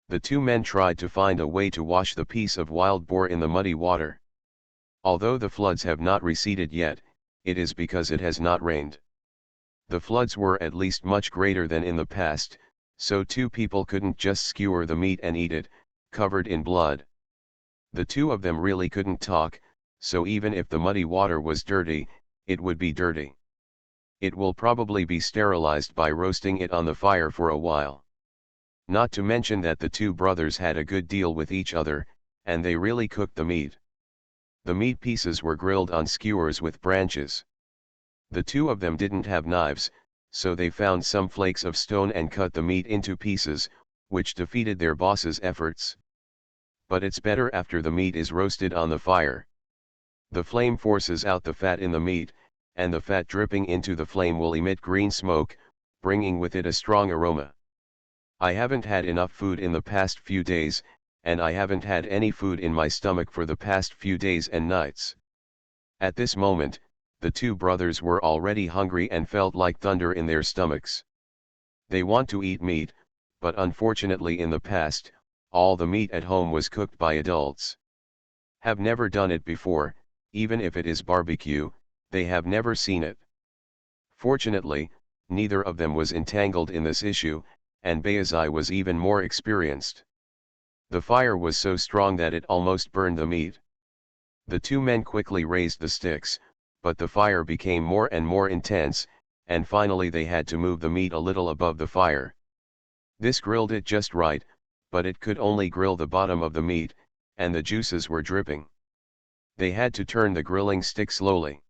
The two men tried to find a way to wash the piece of wild boar in the muddy water. Although the floods have not receded yet, it is because it has not rained. The floods were at least much greater than in the past, so two people couldn't just skewer the meat and eat it, covered in blood. The two of them really couldn't talk, so even if the muddy water was dirty, it would be dirty. It will probably be sterilized by roasting it on the fire for a while. Not to mention that the two brothers had a good deal with each other, and they really cooked the meat. The meat pieces were grilled on skewers with branches. The two of them didn't have knives, so they found some flakes of stone and cut the meat into pieces, which defeated their boss's efforts. But it's better after the meat is roasted on the fire. The flame forces out the fat in the meat, and the fat dripping into the flame will emit green smoke, bringing with it a strong aroma. I haven't had enough food in the past few days, and I haven't had any food in my stomach for the past few days and nights. At this moment, the two brothers were already hungry and felt like thunder in their stomachs. They want to eat meat, but unfortunately in the past, all the meat at home was cooked by adults. Have never done it before, even if it is barbecue, they have never seen it. Fortunately, neither of them was entangled in this issue, and Baizai was even more experienced. The fire was so strong that it almost burned the meat. The two men quickly raised the sticks, but the fire became more and more intense, and finally they had to move the meat a little above the fire. This grilled it just right, but it could only grill the bottom of the meat, and the juices were dripping. They had to turn the grilling stick slowly.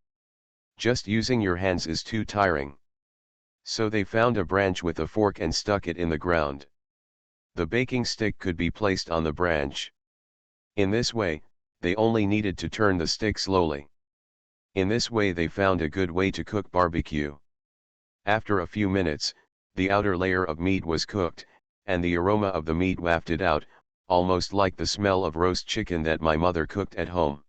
Just using your hands is too tiring. So they found a branch with a fork and stuck it in the ground. The baking stick could be placed on the branch. In this way, they only needed to turn the stick slowly. In this way they found a good way to cook barbecue. After a few minutes, the outer layer of meat was cooked, and the aroma of the meat wafted out, almost like the smell of roast chicken that my mother cooked at home.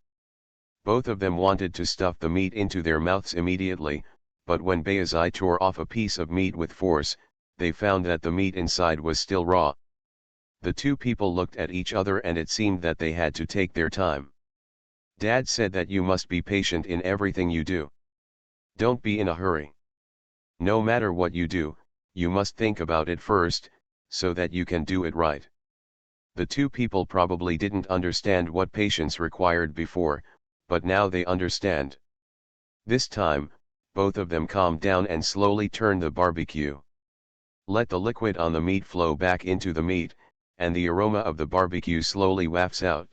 Both of them wanted to stuff the meat into their mouths immediately, but when Baizai tore off a piece of meat with force, they found that the meat inside was still raw. The two people looked at each other and it seemed that they had to take their time. Dad said that you must be patient in everything you do. Don't be in a hurry. No matter what you do, you must think about it first, so that you can do it right. The two people probably didn't understand what patience required before, but now they understand. This time, both of them calmed down and slowly turned the barbecue. Let the liquid on the meat flow back into the meat, and the aroma of the barbecue slowly wafts out.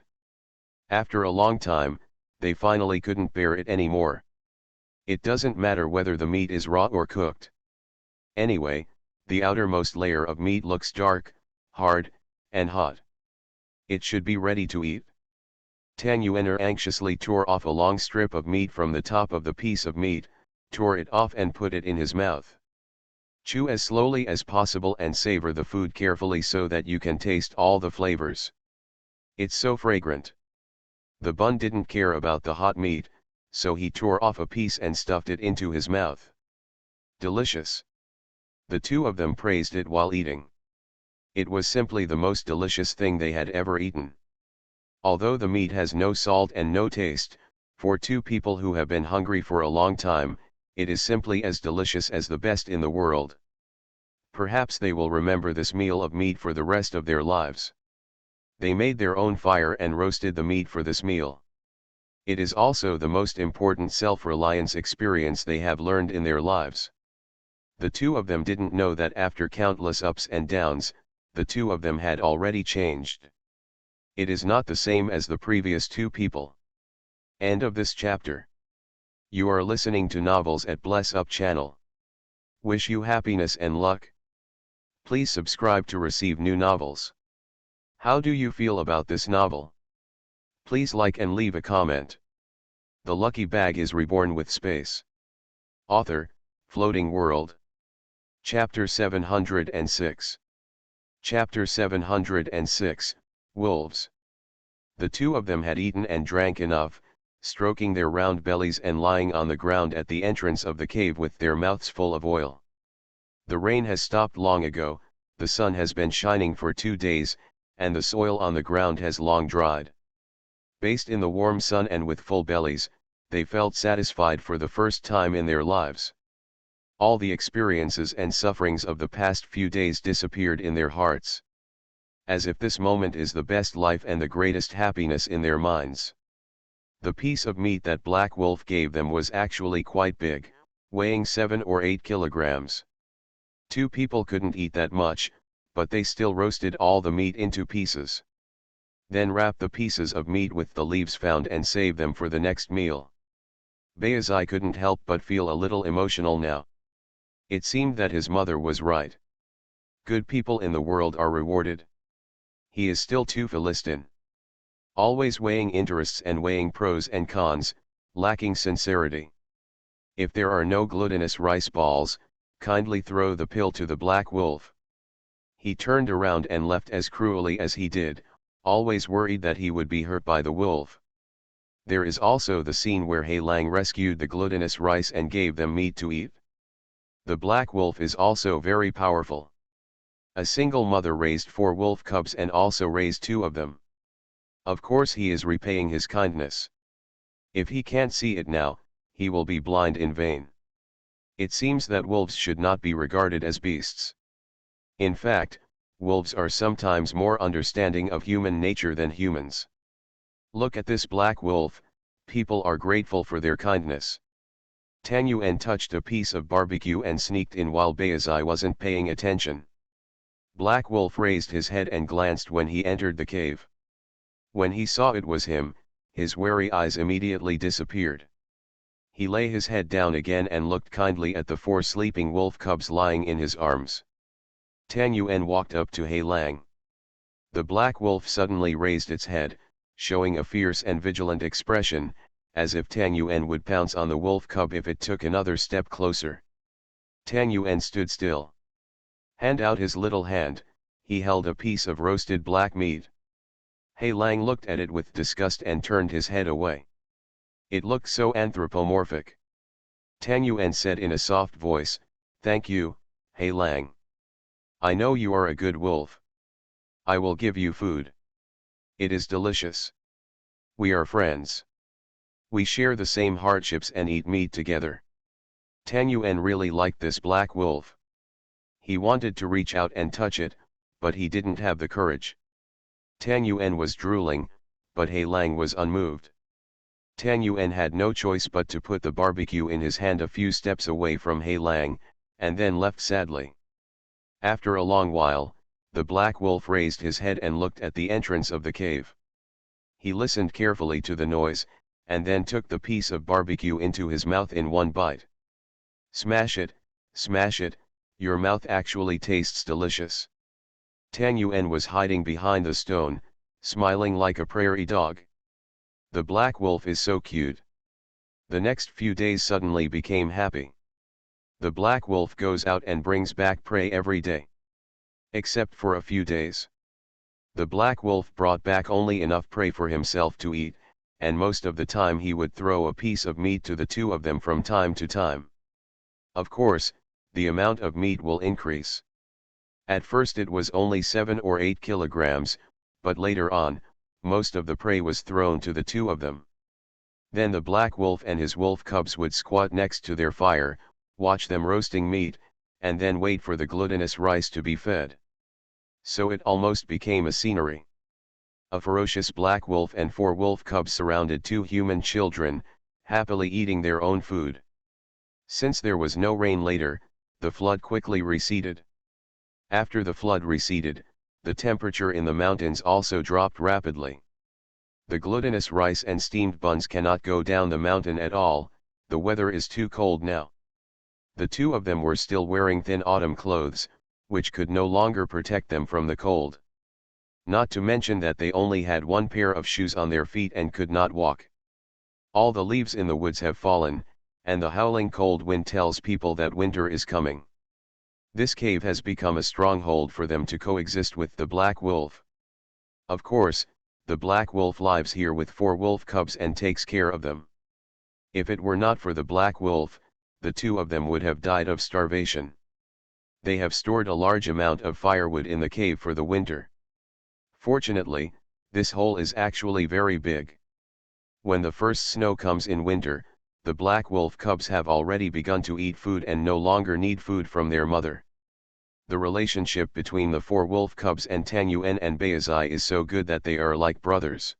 After a long time, They finally couldn't bear it anymore. It doesn't matter whether the meat is raw or cooked. Anyway, the outermost layer of meat looks dark, hard, and hot. It should be ready to eat. Tang Yuan anxiously tore off a long strip of meat from the top of the piece of meat, tore it off and put it in his mouth. Chew as slowly as possible and savor the food carefully so that you can taste all the flavors. It's so fragrant. The bun didn't care about the hot meat, so he tore off a piece and stuffed it into his mouth. Delicious. The two of them praised it while eating. It was simply the most delicious thing they had ever eaten. Although the meat has no salt and no taste, for two people who have been hungry for a long time, it is simply as delicious as the best in the world. Perhaps they will remember this meal of meat for the rest of their lives. They made their own fire and roasted the meat for this meal. It is also the most important self-reliance experience they have learned in their lives. The two of them didn't know that after countless ups and downs, the two of them had already changed. It is not the same as the previous two people. End of this chapter. You are listening to Novels at Bless Up channel. Wish you happiness and luck. Please subscribe to receive new novels. How do you feel about this novel? Please like and leave a comment. The Lucky Bag is Reborn with Space. Author, Floating World. Chapter 706. Chapter 706, Wolves. The two of them had eaten and drank enough, stroking their round bellies and lying on the ground at the entrance of the cave with their mouths full of oil. The rain has stopped long ago, the sun has been shining for 2 days, and the soil on the ground has long dried. Based in the warm sun and with full bellies, they felt satisfied for the first time in their lives. All the experiences and sufferings of the past few days disappeared in their hearts. As if this moment is the best life and the greatest happiness in their minds. The piece of meat that Black Wolf gave them was actually quite big, weighing 7 or 8 kilograms. Two people couldn't eat that much, but they still roasted all the meat into pieces. Then wrap the pieces of meat with the leaves found and save them for the next meal. Bayazai couldn't help but feel a little emotional now. It seemed that his mother was right. Good people in the world are rewarded. He is still too Philistine. Always weighing interests and weighing pros and cons, lacking sincerity. If there are no glutinous rice balls, kindly throw the pill to the Black Wolf. He turned around and left as cruelly as he did, always worried that he would be hurt by the wolf. There is also the scene where He Lang rescued the glutinous rice and gave them meat to eat. The Black Wolf is also very powerful. A single mother raised 4 wolf cubs and also raised 2 of them. Of course he is repaying his kindness. If he can't see it now, he will be blind in vain. It seems that wolves should not be regarded as beasts. In fact, wolves are sometimes more understanding of human nature than humans. Look at this Black Wolf, people are grateful for their kindness. Tang Yuan touched a piece of barbecue and sneaked in while Bayazai wasn't paying attention. Black Wolf raised his head and glanced when he entered the cave. When he saw it was him, his wary eyes immediately disappeared. He lay his head down again and looked kindly at the 4 sleeping wolf cubs lying in his arms. Tang Yuan walked up to He Lang. The Black Wolf suddenly raised its head, showing a fierce and vigilant expression, as if Tang Yuan would pounce on the wolf cub if it took another step closer. Tang Yuan stood still. Hand out his little hand, he held a piece of roasted black meat. He Lang looked at it with disgust and turned his head away. It looked so anthropomorphic. Tang Yuan said in a soft voice, "Thank you, He Lang. I know you are a good wolf. I will give you food. It is delicious. We are friends. We share the same hardships and eat meat together." Tang Yuan really liked this Black Wolf. He wanted to reach out and touch it, but he didn't have the courage. Tang Yuan was drooling, but He Lang was unmoved. Tang Yuan had no choice but to put the barbecue in his hand a few steps away from He Lang, and then left sadly. After a long while, the Black Wolf raised his head and looked at the entrance of the cave. He listened carefully to the noise, and then took the piece of barbecue into his mouth in one bite. Smash it, your mouth actually tastes delicious. Tang Yuan was hiding behind the stone, smiling like a prairie dog. The black wolf is so cute. The next few days suddenly became happy. The black wolf goes out and brings back prey every day. Except for a few days. The black wolf brought back only enough prey for himself to eat, and most of the time he would throw a piece of meat to the two of them from time to time. Of course, the amount of meat will increase. At first it was only 7 or 8 kilograms, but later on, most of the prey was thrown to the two of them. Then the black wolf and his wolf cubs would squat next to their fire, watch them roasting meat, and then wait for the glutinous rice to be fed. So it almost became a scenery. A ferocious black wolf and 4 wolf cubs surrounded 2 human children, happily eating their own food. Since there was no rain later, the flood quickly receded. After the flood receded, the temperature in the mountains also dropped rapidly. The glutinous rice and steamed buns cannot go down the mountain at all, the weather is too cold now. The two of them were still wearing thin autumn clothes, which could no longer protect them from the cold. Not to mention that they only had 1 pair of shoes on their feet and could not walk. All the leaves in the woods have fallen, and the howling cold wind tells people that winter is coming. This cave has become a stronghold for them to coexist with the black wolf. Of course, the black wolf lives here with 4 wolf cubs and takes care of them. If it were not for the black wolf, the two of them would have died of starvation. They have stored a large amount of firewood in the cave for the winter. Fortunately, this hole is actually very big. When the first snow comes in winter, the black wolf cubs have already begun to eat food and no longer need food from their mother. The relationship between the 4 wolf cubs and Tang Yuan and Beizai is so good that they are like brothers.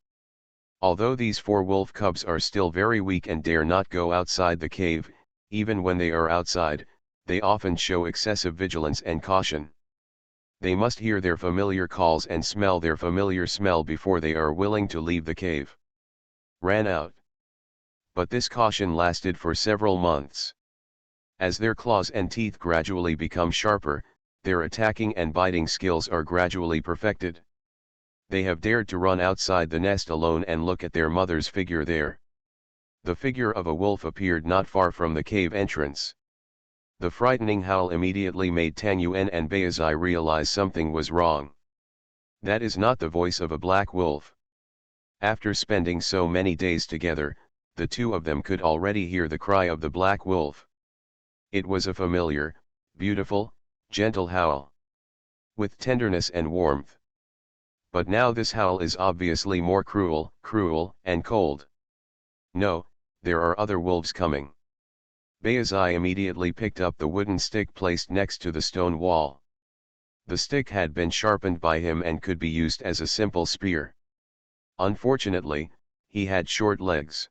Although these 4 wolf cubs are still very weak and dare not go outside the cave, even when they are outside, they often show excessive vigilance and caution. They must hear their familiar calls and smell their familiar smell before they are willing to leave the cave. Ran out. But this caution lasted for several months. As their claws and teeth gradually become sharper, their attacking and biting skills are gradually perfected. They have dared to run outside the nest alone and look at their mother's figure there. The figure of a wolf appeared not far from the cave entrance. The frightening howl immediately made Tang Yuan and Beizai realize something was wrong. That is not the voice of a black wolf. After spending so many days together, the two of them could already hear the cry of the black wolf. It was a familiar, beautiful, gentle howl. With tenderness and warmth. But now this howl is obviously more cruel, and cold. No, there are other wolves coming. Beizai immediately picked up the wooden stick placed next to the stone wall. The stick had been sharpened by him and could be used as a simple spear. Unfortunately, he had short legs.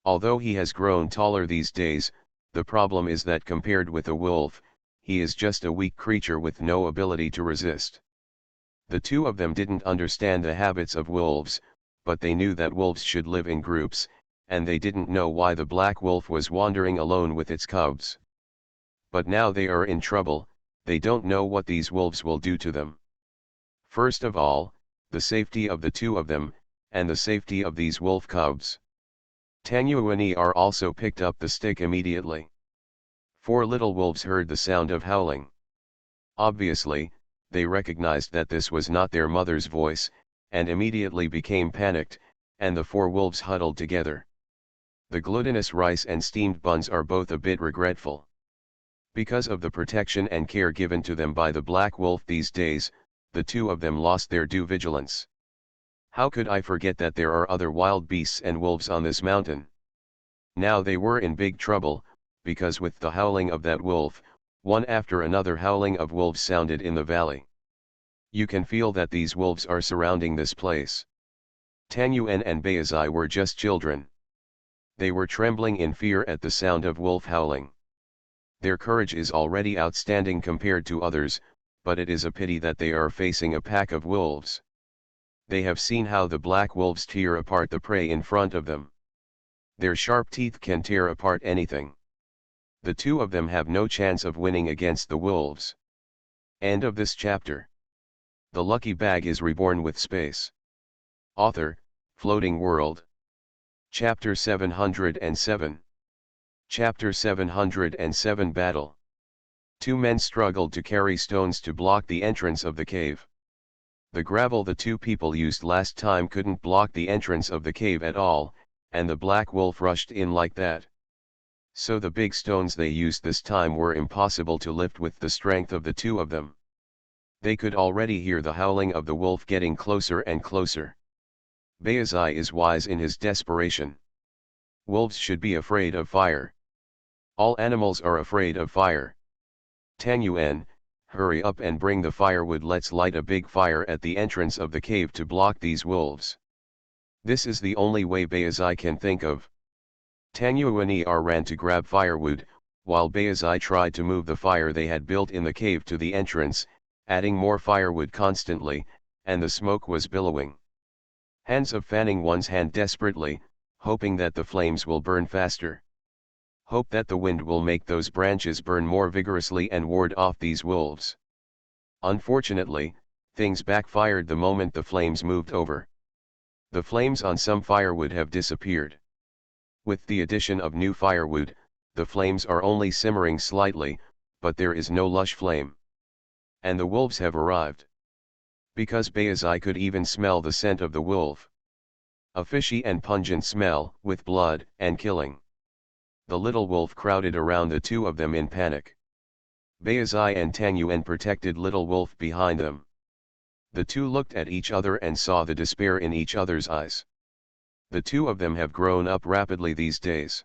Although he has grown taller these days, the problem is that compared with a wolf, he is just a weak creature with no ability to resist. The two of them didn't understand the habits of wolves, but they knew that wolves should live in groups, and they didn't know why the black wolf was wandering alone with its cubs. But now they are in trouble, they don't know what these wolves will do to them. First of all, the safety of the two of them, and the safety of these wolf cubs. Tang Yuan also picked up the stick immediately. 4 little wolves heard the sound of howling. Obviously, they recognized that this was not their mother's voice, and immediately became panicked, and the 4 wolves huddled together. The glutinous rice and steamed buns are both a bit regretful. Because of the protection and care given to them by the black wolf these days, the two of them lost their due vigilance. How could I forget that there are other wild beasts and wolves on this mountain? Now they were in big trouble, because with the howling of that wolf, one after another howling of wolves sounded in the valley. You can feel that these wolves are surrounding this place. Tang Yuan and Beizai were just children. They were trembling in fear at the sound of wolf howling. Their courage is already outstanding compared to others, but it is a pity that they are facing a pack of wolves. They have seen how the black wolves tear apart the prey in front of them. Their sharp teeth can tear apart anything. The two of them have no chance of winning against the wolves. End of this chapter. The lucky bag is reborn with space. Author, Floating World. Chapter 707. Chapter 707 Battle. Two men struggled to carry stones to block the entrance of the cave. The gravel the two people used last time couldn't block the entrance of the cave at all, and the black wolf rushed in like that. So the big stones they used this time were impossible to lift with the strength of the two of them. They could already hear the howling of the wolf getting closer and closer. Bayazai is wise in his desperation. Wolves should be afraid of fire. All animals are afraid of fire. Tang Yuan, hurry up and bring the firewood. Let's light a big fire at the entrance of the cave to block these wolves. This is the only way Bayazai can think of. Tang Yuan ran to grab firewood, while Bayazai tried to move the fire they had built in the cave to the entrance, adding more firewood constantly, and the smoke was billowing. Hands of fanning one's hand desperately, hoping that the flames will burn faster. Hope that the wind will make those branches burn more vigorously and ward off these wolves. Unfortunately, things backfired the moment the flames moved over. The flames on some firewood have disappeared. With the addition of new firewood, the flames are only simmering slightly, but there is no lush flame. And the wolves have arrived. Because Bayazai could even smell the scent of the wolf. A fishy and pungent smell, with blood and killing. The little wolf crowded around the two of them in panic. Bayazai and Tang Yuan protected little wolf behind them. The two looked at each other and saw the despair in each other's eyes. The two of them have grown up rapidly these days.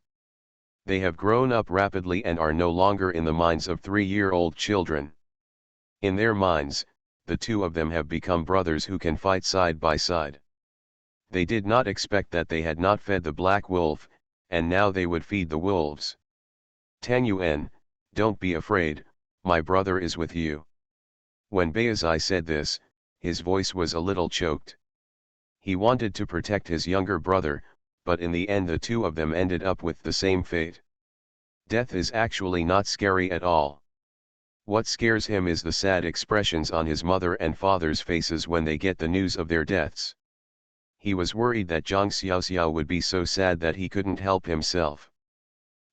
They have grown up rapidly and are no longer in the minds of 3-year-old children. In their minds, the two of them have become brothers who can fight side by side. They did not expect that they had not fed the black wolf, and now they would feed the wolves. Tang Yuan, don't be afraid, my brother is with you. When Bayazai said this, his voice was a little choked. He wanted to protect his younger brother, but in the end the two of them ended up with the same fate. Death is actually not scary at all. What scares him is the sad expressions on his mother and father's faces when they get the news of their deaths. He was worried that Zhang Xiaoxiao would be so sad that he couldn't help himself.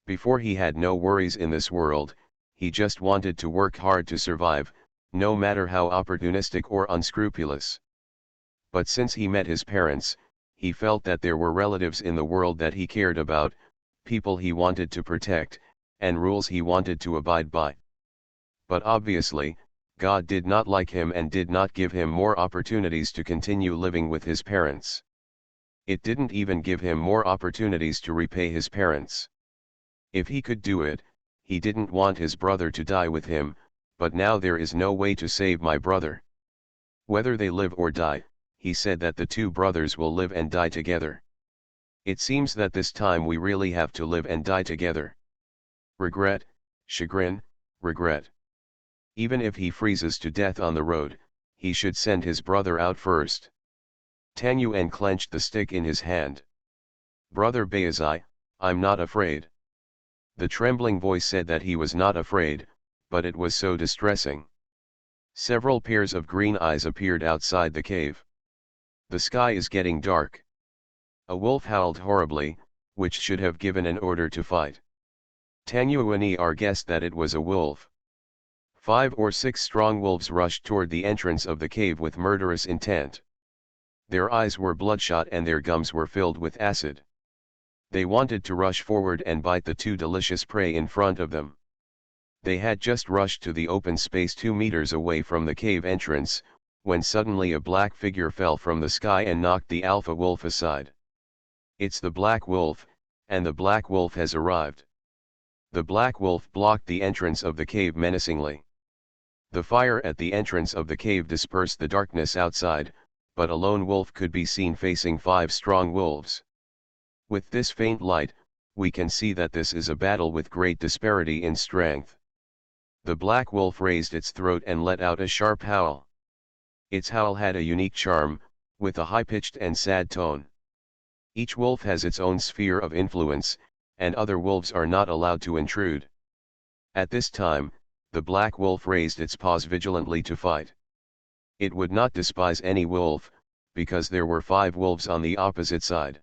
Before he had no worries in this world, he just wanted to work hard to survive, no matter how opportunistic or unscrupulous. But since he met his parents, he felt that there were relatives in the world that he cared about, people he wanted to protect, and rules he wanted to abide by. But obviously, God did not like him and did not give him more opportunities to continue living with his parents. It didn't even give him more opportunities to repay his parents. If he could do it, he didn't want his brother to die with him, but now there is no way to save my brother. Whether they live or die, he said that the two brothers will live and die together. It seems that this time we really have to live and die together. Regret, chagrin, regret. Even if he freezes to death on the road, he should send his brother out first. Tang Yuan clenched the stick in his hand. Brother Bayazai, I'm not afraid. The trembling voice said that he was not afraid, but it was so distressing. Several pairs of green eyes appeared outside the cave. The sky is getting dark. A wolf howled horribly, which should have given an order to fight. Tang Yuan guessed that it was a wolf. 5 or 6 strong wolves rushed toward the entrance of the cave with murderous intent. Their eyes were bloodshot and their gums were filled with acid. They wanted to rush forward and bite the two delicious prey in front of them. They had just rushed to the open space 2 meters away from the cave entrance, when suddenly a black figure fell from the sky and knocked the alpha wolf aside. It's the black wolf, and the black wolf has arrived. The black wolf blocked the entrance of the cave menacingly. The fire at the entrance of the cave dispersed the darkness outside, but a lone wolf could be seen facing 5 strong wolves. With this faint light, we can see that this is a battle with great disparity in strength. The black wolf raised its throat and let out a sharp howl. Its howl had a unique charm, with a high-pitched and sad tone. Each wolf has its own sphere of influence, and other wolves are not allowed to intrude. At this time, the black wolf raised its paws vigilantly to fight. It would not despise any wolf, because there were 5 wolves on the opposite side.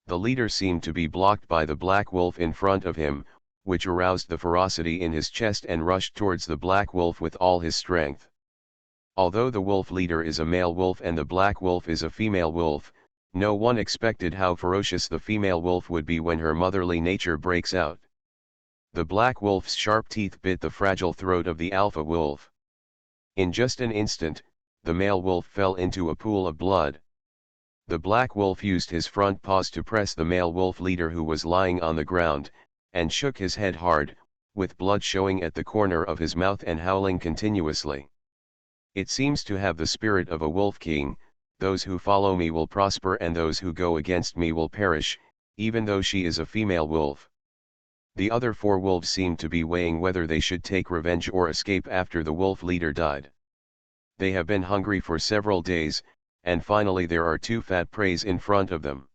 The leader seemed to be blocked by the black wolf in front of him, which aroused the ferocity in his chest and rushed towards the black wolf with all his strength. Although the wolf leader is a male wolf and the black wolf is a female wolf, no one expected how ferocious the female wolf would be when her motherly nature breaks out. The black wolf's sharp teeth bit the fragile throat of the alpha wolf. In just an instant, the male wolf fell into a pool of blood. The black wolf used his front paws to press the male wolf leader who was lying on the ground, and shook his head hard, with blood showing at the corner of his mouth and howling continuously. It seems to have the spirit of a wolf king: those who follow me will prosper and those who go against me will perish, even though she is a female wolf. The other 4 wolves seemed to be weighing whether they should take revenge or escape after the wolf leader died. They have been hungry for several days, and finally there are 2 fat preys in front of them.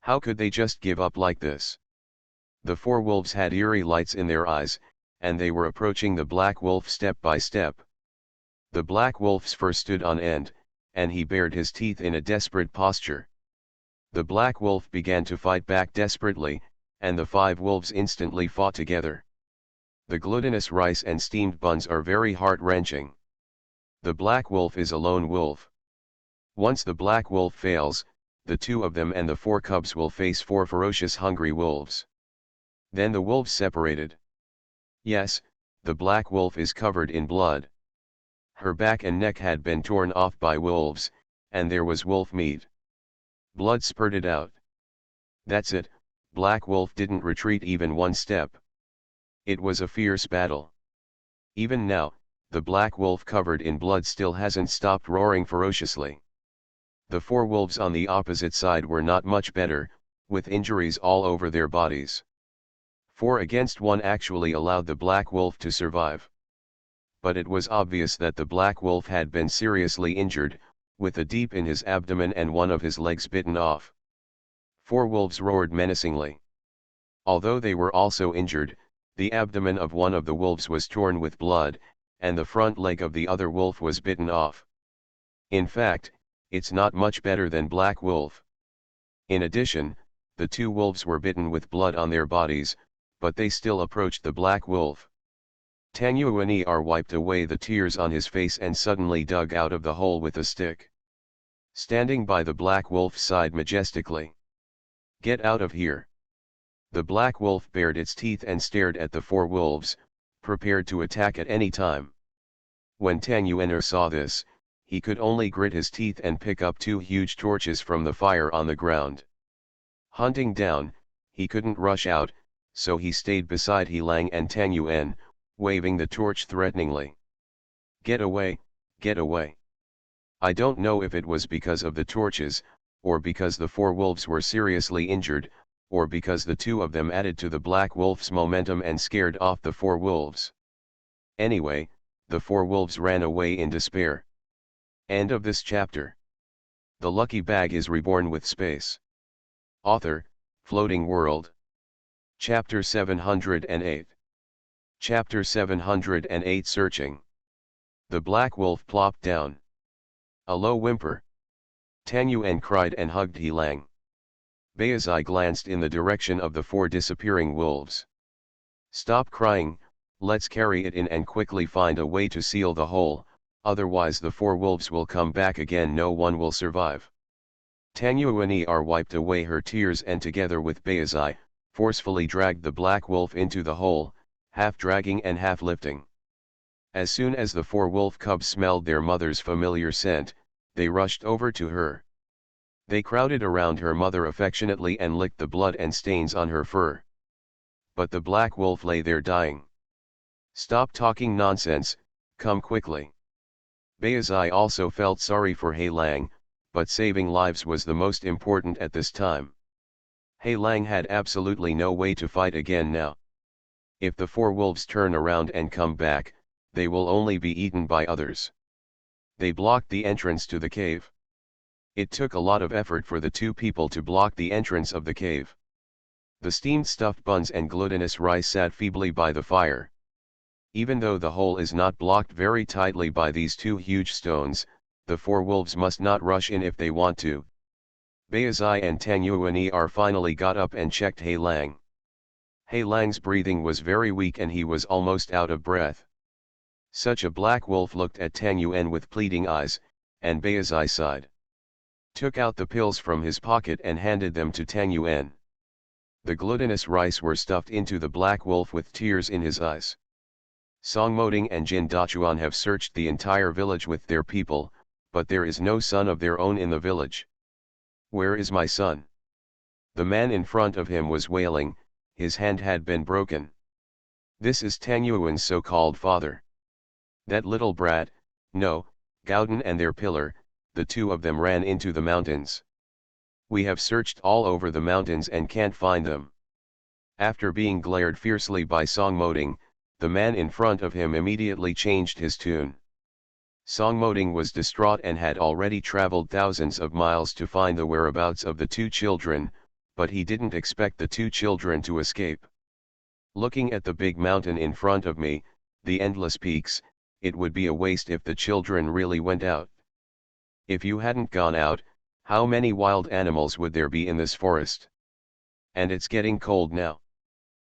How could they just give up like this? The 4 wolves had eerie lights in their eyes, and they were approaching the black wolf step by step. The black wolf's fur stood on end, and he bared his teeth in a desperate posture. The black wolf began to fight back desperately, and the 5 wolves instantly fought together. The glutinous rice and steamed buns are very heart-wrenching. The black wolf is a lone wolf. Once the black wolf fails, the 2 of them and the 4 cubs will face 4 ferocious hungry wolves. Then the wolves separated. Yes, the black wolf is covered in blood. Her back and neck had been torn off by wolves, and there was wolf meat. Blood spurted out. That's it, black wolf didn't retreat even 1 step. It was a fierce battle. Even now, the black wolf covered in blood still hasn't stopped roaring ferociously. The 4 wolves on the opposite side were not much better, with injuries all over their bodies. 4 against 1 actually allowed the black wolf to survive. But it was obvious that the black wolf had been seriously injured, with a deep in his abdomen and one of his legs bitten off. 4 wolves roared menacingly. Although they were also injured, the abdomen of one of the wolves was torn with blood, and the front leg of the other wolf was bitten off. In fact, it's not much better than black wolf. In addition, the 2 wolves were bitten with blood on their bodies, but they still approached the black wolf. Tanguaner wiped away the tears on his face and suddenly dug out of the hole with a stick. Standing by the black wolf's side majestically. "Get out of here." The black wolf bared its teeth and stared at the 4 wolves, prepared to attack at any time. When Tanguaner saw this, he could only grit his teeth and pick up 2 huge torches from the fire on the ground. Hunting down, he couldn't rush out, so he stayed beside He Lang and Tanguan, waving the torch threateningly. "Get away, get away." I don't know if it was because of the torches, or because the 4 wolves were seriously injured, or because the 2 of them added to the black wolf's momentum and scared off the 4 wolves. Anyway, the 4 wolves ran away in despair. End of this chapter. The lucky bag is reborn with space. Author, Floating World. Chapter 708. Chapter 708 Searching. The black wolf plopped down. A low whimper. Tanguan cried and hugged He Lang. Baizai glanced in the direction of the 4 disappearing wolves. "Stop crying, let's carry it in and quickly find a way to seal the hole, otherwise the 4 wolves will come back again, no one will survive." Tanguaner wiped away her tears and together with Baizai, forcefully dragged the black wolf into the hole, half dragging and half lifting. As soon as the 4 wolf cubs smelled their mother's familiar scent, they rushed over to her. They crowded around her mother affectionately and licked the blood and stains on her fur. But the black wolf lay there dying. "Stop talking nonsense, come quickly." Baizai also felt sorry for He Lang, but saving lives was the most important at this time. He Lang had absolutely no way to fight again now. If the 4 wolves turn around and come back, they will only be eaten by others. They blocked the entrance to the cave. It took a lot of effort for the two people to block the entrance of the cave. The steamed stuffed buns and glutinous rice sat feebly by the fire. Even though the hole is not blocked very tightly by these two huge stones, the four wolves must not rush in if they want to. Baizai and Tang Yuan'er finally got up and checked He Lang. He Lang's breathing was very weak and he was almost out of breath. Such a black wolf looked at Tang Yuan with pleading eyes, and Baizai sighed. Took out the pills from his pocket and handed them to Tang Yuan. The glutinous rice were stuffed into the black wolf with tears in his eyes. Song Moding and Jin Dachuan have searched the entire village with their people, but there is no son of their own in the village. Where is my son? The man in front of him was wailing, his hand had been broken. This is Tang Yuan's so-called father. That little brat, no, Gauden and their pillar, the two of them ran into the mountains. We have searched all over the mountains and can't find them. After being glared fiercely by Song Moding, the man in front of him immediately changed his tune. Song Moding was distraught and had already traveled thousands of miles to find the whereabouts of the two children, but he didn't expect the two children to escape. Looking at the big mountain in front of me, the endless peaks, it would be a waste if the children really went out. If you hadn't gone out, how many wild animals would there be in this forest? And it's getting cold now.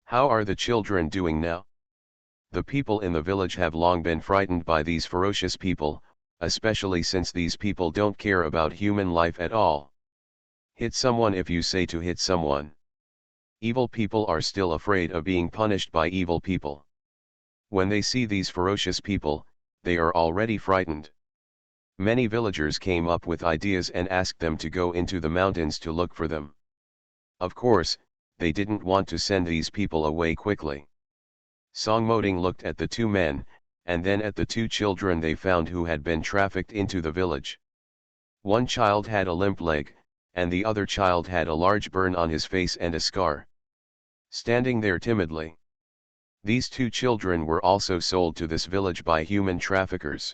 How are the children doing now? The people in the village have long been frightened by these ferocious people, especially since these people don't care about human life at all. Hit someone if you say to hit someone. Evil people are still afraid of being punished by evil people. When they see these ferocious people, they are already frightened. Many villagers came up with ideas and asked them to go into the mountains to look for them. Of course, they didn't want to send these people away quickly. Song Moding looked at the two men, and then at the two children they found who had been trafficked into the village. One child had a limp leg, and the other child had a large burn on his face and a scar. Standing there timidly. These two children were also sold to this village by human traffickers.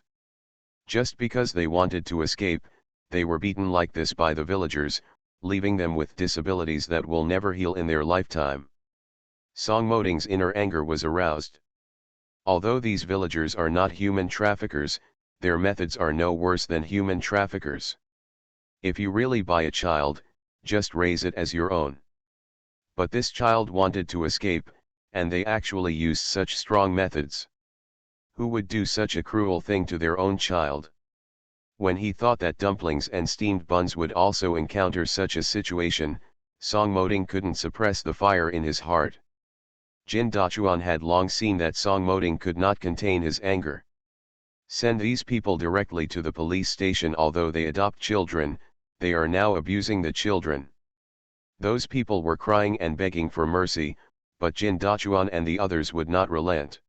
Just because they wanted to escape, they were beaten like this by the villagers, leaving them with disabilities that will never heal in their lifetime. Song Moding's inner anger was aroused. Although these villagers are not human traffickers, their methods are no worse than human traffickers. If you really buy a child, just raise it as your own. But this child wanted to escape, and they actually used such strong methods. Who would do such a cruel thing to their own child? When he thought that dumplings and steamed buns would also encounter such a situation, Song Moding couldn't suppress the fire in his heart. Jin Dachuan had long seen that Song Moding could not contain his anger. Send these people directly to the police station. Although they adopt children, they are now abusing the children. Those people were crying and begging for mercy, but Jin Dachuan and the others would not relent.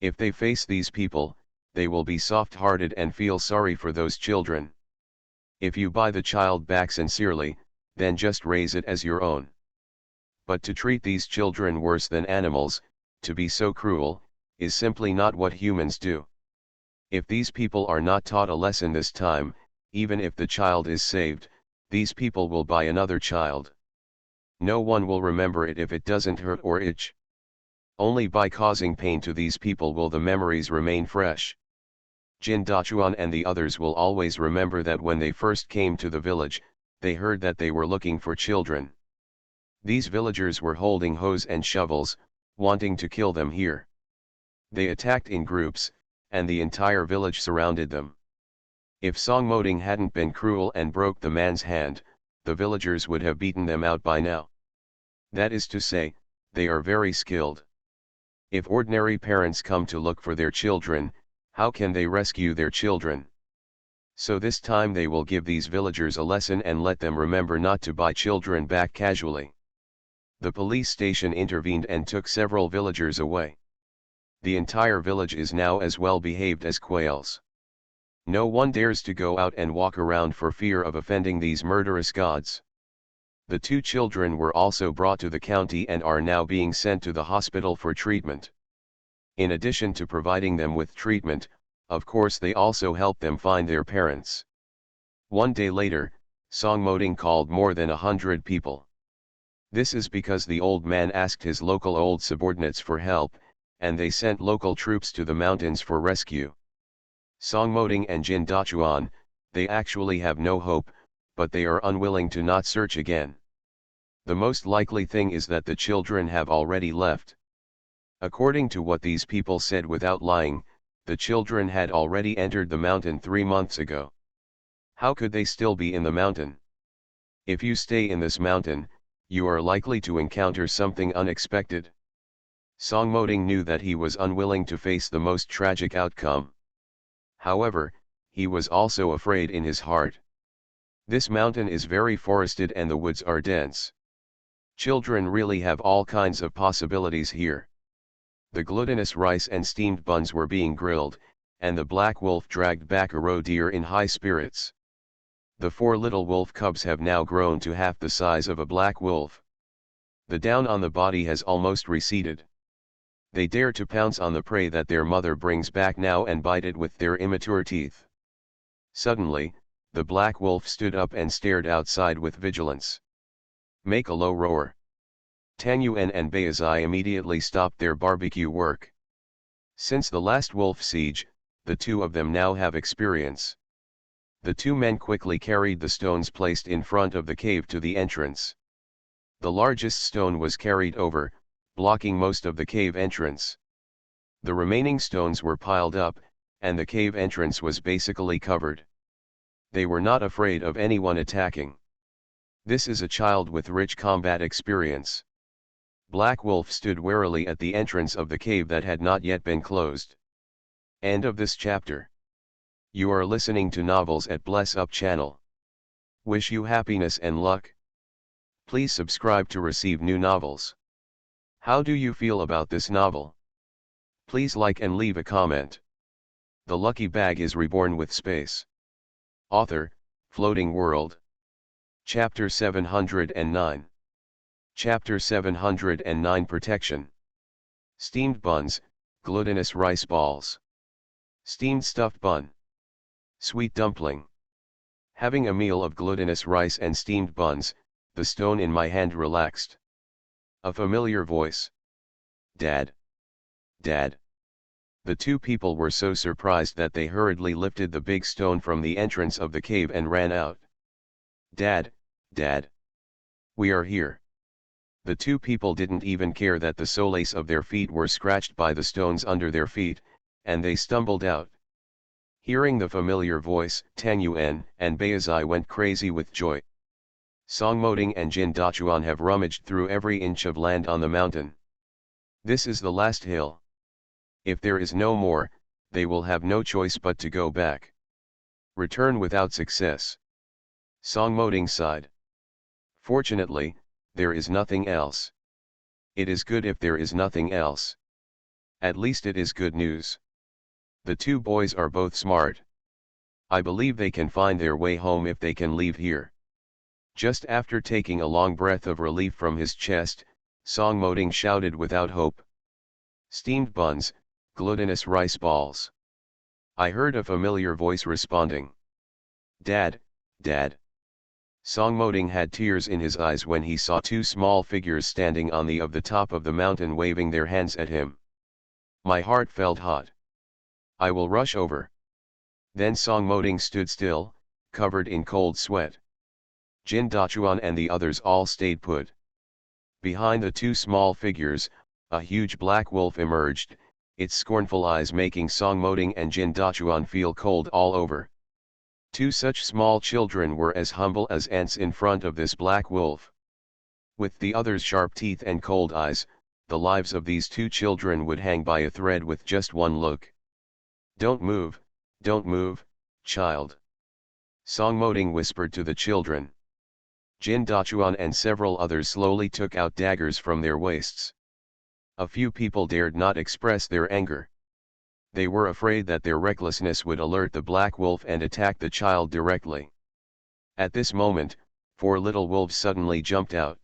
If they face these people, they will be soft-hearted and feel sorry for those children. If you buy the child back sincerely, then just raise it as your own. But to treat these children worse than animals, to be so cruel, is simply not what humans do. If these people are not taught a lesson this time, even if the child is saved, these people will buy another child. No one will remember it if it doesn't hurt or itch. Only by causing pain to these people will the memories remain fresh. Jin Dachuan and the others will always remember that when they first came to the village, they heard that they were looking for children. These villagers were holding hoes and shovels, wanting to kill them here. They attacked in groups, and the entire village surrounded them. If Song Moding hadn't been cruel and broke the man's hand, the villagers would have beaten them out by now. That is to say, they are very skilled. If ordinary parents come to look for their children, how can they rescue their children? So this time they will give these villagers a lesson and let them remember not to buy children back casually. The police station intervened and took several villagers away. The entire village is now as well behaved as quails. No one dares to go out and walk around for fear of offending these murderous gods. The two children were also brought to the county and are now being sent to the hospital for treatment. In addition to providing them with treatment, of course they also help them find their parents. One day later, Songmoding called more than 100 people. This is because the old man asked his local old subordinates for help, and they sent local troops to the mountains for rescue. Songmoding and Jin Dachuan, they actually have no hope, but they are unwilling to not search again. The most likely thing is that the children have already left. According to what these people said without lying, the children had already entered the mountain 3 months ago. How could they still be in the mountain? If you stay in this mountain, you are likely to encounter something unexpected. Songmoding knew that he was unwilling to face the most tragic outcome. However, he was also afraid in his heart. This mountain is very forested and the woods are dense. Children really have all kinds of possibilities here. The glutinous rice and steamed buns were being grilled, and the black wolf dragged back a roe deer in high spirits. The 4 little wolf cubs have now grown to half the size of a black wolf. The down on the body has almost receded. They dare to pounce on the prey that their mother brings back now and bite it with their immature teeth. Suddenly, the black wolf stood up and stared outside with vigilance. Make a low roar. Tang Yuan and Baizai immediately stopped their barbecue work. Since the last wolf siege, the two of them now have experience. The 2 men quickly carried the stones placed in front of the cave to the entrance. The largest stone was carried over, blocking most of the cave entrance. The remaining stones were piled up, and the cave entrance was basically covered. They were not afraid of anyone attacking. This is a child with rich combat experience. Black Wolf stood warily at the entrance of the cave that had not yet been closed. End of this chapter. You are listening to Novels at Bless Up channel. Wish you happiness and luck. Please subscribe to receive new novels. How do you feel about this novel? Please like and leave a comment. The Lucky Bag is reborn with space. Author, Floating World. Chapter 709. Chapter 709 Protection. Steamed buns, glutinous rice balls. Steamed stuffed bun. Sweet dumpling. Having a meal of glutinous rice and steamed buns, the stone in my hand relaxed. A familiar voice. Dad. Dad. The 2 people were so surprised that they hurriedly lifted the big stone from the entrance of the cave and ran out. Dad, Dad. We are here. The 2 people didn't even care that the soles of their feet were scratched by the stones under their feet, and they stumbled out. Hearing the familiar voice, Tang Yuan and Baizai went crazy with joy. Songmoding and Jin Dachuan have rummaged through every inch of land on the mountain. This is the last hill. If there is no more, they will have no choice but to go back. Return without success. Songmoding sighed. Fortunately, there is nothing else. It is good if there is nothing else. At least it is good news. The 2 boys are both smart. I believe they can find their way home if they can leave here. Just after taking a long breath of relief from his chest, Songmoding shouted without hope. Steamed buns, glutinous rice balls. I heard a familiar voice responding. Dad, Dad. Songmoding had tears in his eyes when he saw 2 small figures standing on the top of the mountain waving their hands at him. My heart felt hot. I will rush over. Then Songmoding stood still, covered in cold sweat. Jin Dachuan and the others all stayed put. Behind the 2 small figures, a huge black wolf emerged, its scornful eyes making Songmoding and Jin Dachuan feel cold all over. 2 such small children were as humble as ants in front of this black wolf. With the others' sharp teeth and cold eyes, the lives of these 2 children would hang by a thread with just one look. Don't move, child. Songmoding whispered to the children. Jin Dachuan and several others slowly took out daggers from their waists. A few people dared not express their anger. They were afraid that their recklessness would alert the black wolf and attack the child directly. At this moment, 4 little wolves suddenly jumped out.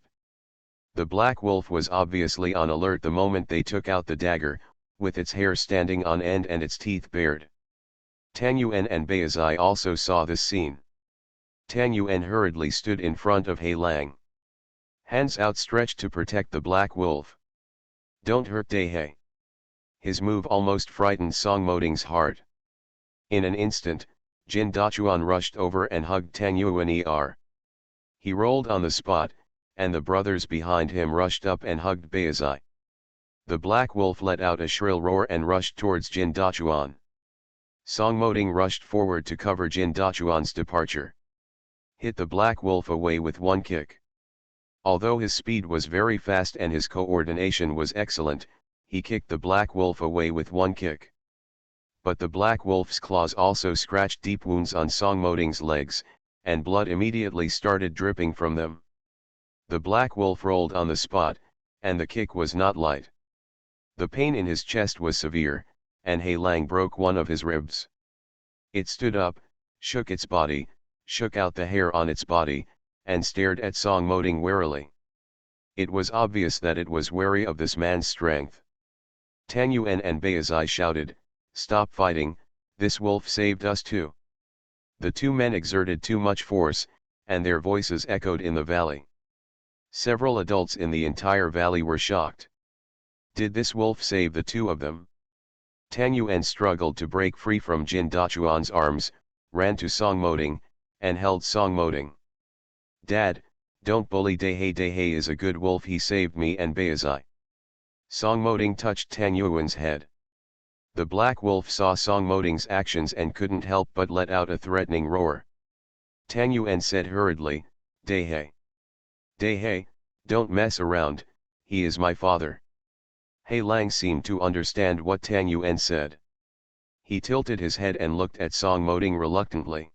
The black wolf was obviously on alert the moment they took out the dagger, with its hair standing on end and its teeth bared. Tang Yuan and Baizai also saw this scene. Tang Yuan hurriedly stood in front of He Lang. Hands outstretched to protect the black wolf. Don't hurt De He. His move almost frightened Song Moding's heart. In an instant, Jin Dachuan rushed over and hugged Tang Yuan. He rolled on the spot, and the brothers behind him rushed up and hugged Beizai. The black wolf let out a shrill roar and rushed towards Jin Dachuan. Song Moding rushed forward to cover Jin Dachuan's departure. Hit the black wolf away with one kick. Although his speed was very fast and his coordination was excellent, he kicked the black wolf away with one kick. But the black wolf's claws also scratched deep wounds on Song Moding's legs, and blood immediately started dripping from them. The black wolf rolled on the spot, and the kick was not light. The pain in his chest was severe, and He Lang broke one of his ribs. It stood up, shook its body, shook out the hair on its body, and stared at Song Moding warily. It was obvious that it was wary of this man's strength. Tang Yuan and Beizai shouted, "Stop fighting, this wolf saved us too." The two men exerted too much force, and their voices echoed in the valley. Several adults in the entire valley were shocked. Did this wolf save the two of them? Tang Yuan struggled to break free from Jin Dachuan's arms, ran to Song Moding, and held Song Moding. "Dad, don't bully De He is a good wolf, he saved me and Beizai." Song Moding touched Tang Yuan's head. The black wolf saw Song Moding's actions and couldn't help but let out a threatening roar. Tang Yuan said hurriedly, De He, don't mess around, he is my father." He Lang seemed to understand what Tang Yuan said. He tilted his head and looked at Song Moding reluctantly.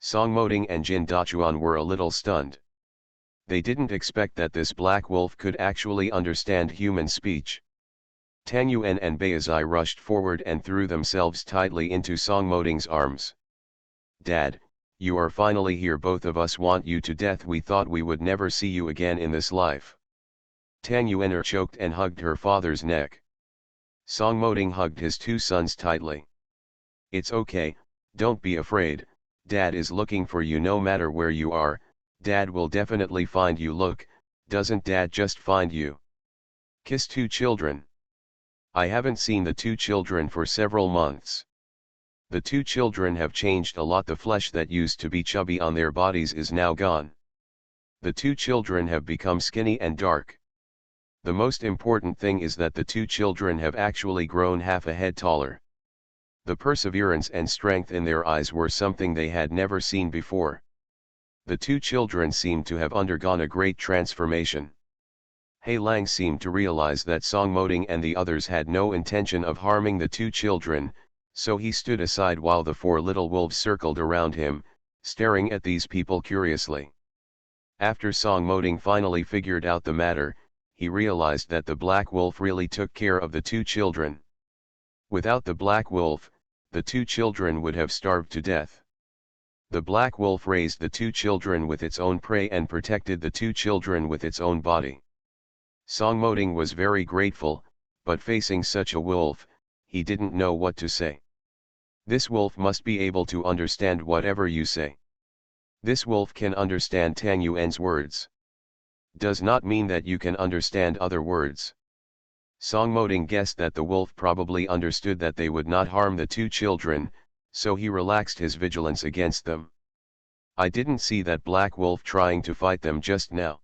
Song Moding and Jin Dachuan were a little stunned. They didn't expect that this black wolf could actually understand human speech. Tang Yuan and Beizai rushed forward and threw themselves tightly into Song Moding's arms. "Dad, you are finally here, both of us want you to death, we thought we would never see you again in this life." Tang Yuan choked and hugged her father's neck. Song Moding hugged his two sons tightly. "It's okay, don't be afraid, Dad is looking for you no matter where you are, Dad will definitely find you. Look, doesn't Dad just find you? Kiss two children." "I haven't seen the two children for several months. The two children have changed a lot, the flesh that used to be chubby on their bodies is now gone. The two children have become skinny and dark. The most important thing is that the two children have actually grown half a head taller." The perseverance and strength in their eyes were something they had never seen before. The two children seemed to have undergone a great transformation. He Lang seemed to realize that Song Moding and the others had no intention of harming the two children, so he stood aside while the four little wolves circled around him, staring at these people curiously. After Song Moding finally figured out the matter, he realized that the black wolf really took care of the two children. Without the black wolf, the two children would have starved to death. The black wolf raised the two children with its own prey and protected the two children with its own body. Song Moding was very grateful, but facing such a wolf, he didn't know what to say. "This wolf must be able to understand whatever you say. This wolf can understand Tang Yuan's words. Does not mean that you can understand other words." Song Moding guessed that the wolf probably understood that they would not harm the two children, so he relaxed his vigilance against them. "I didn't see that black wolf trying to fight them just now."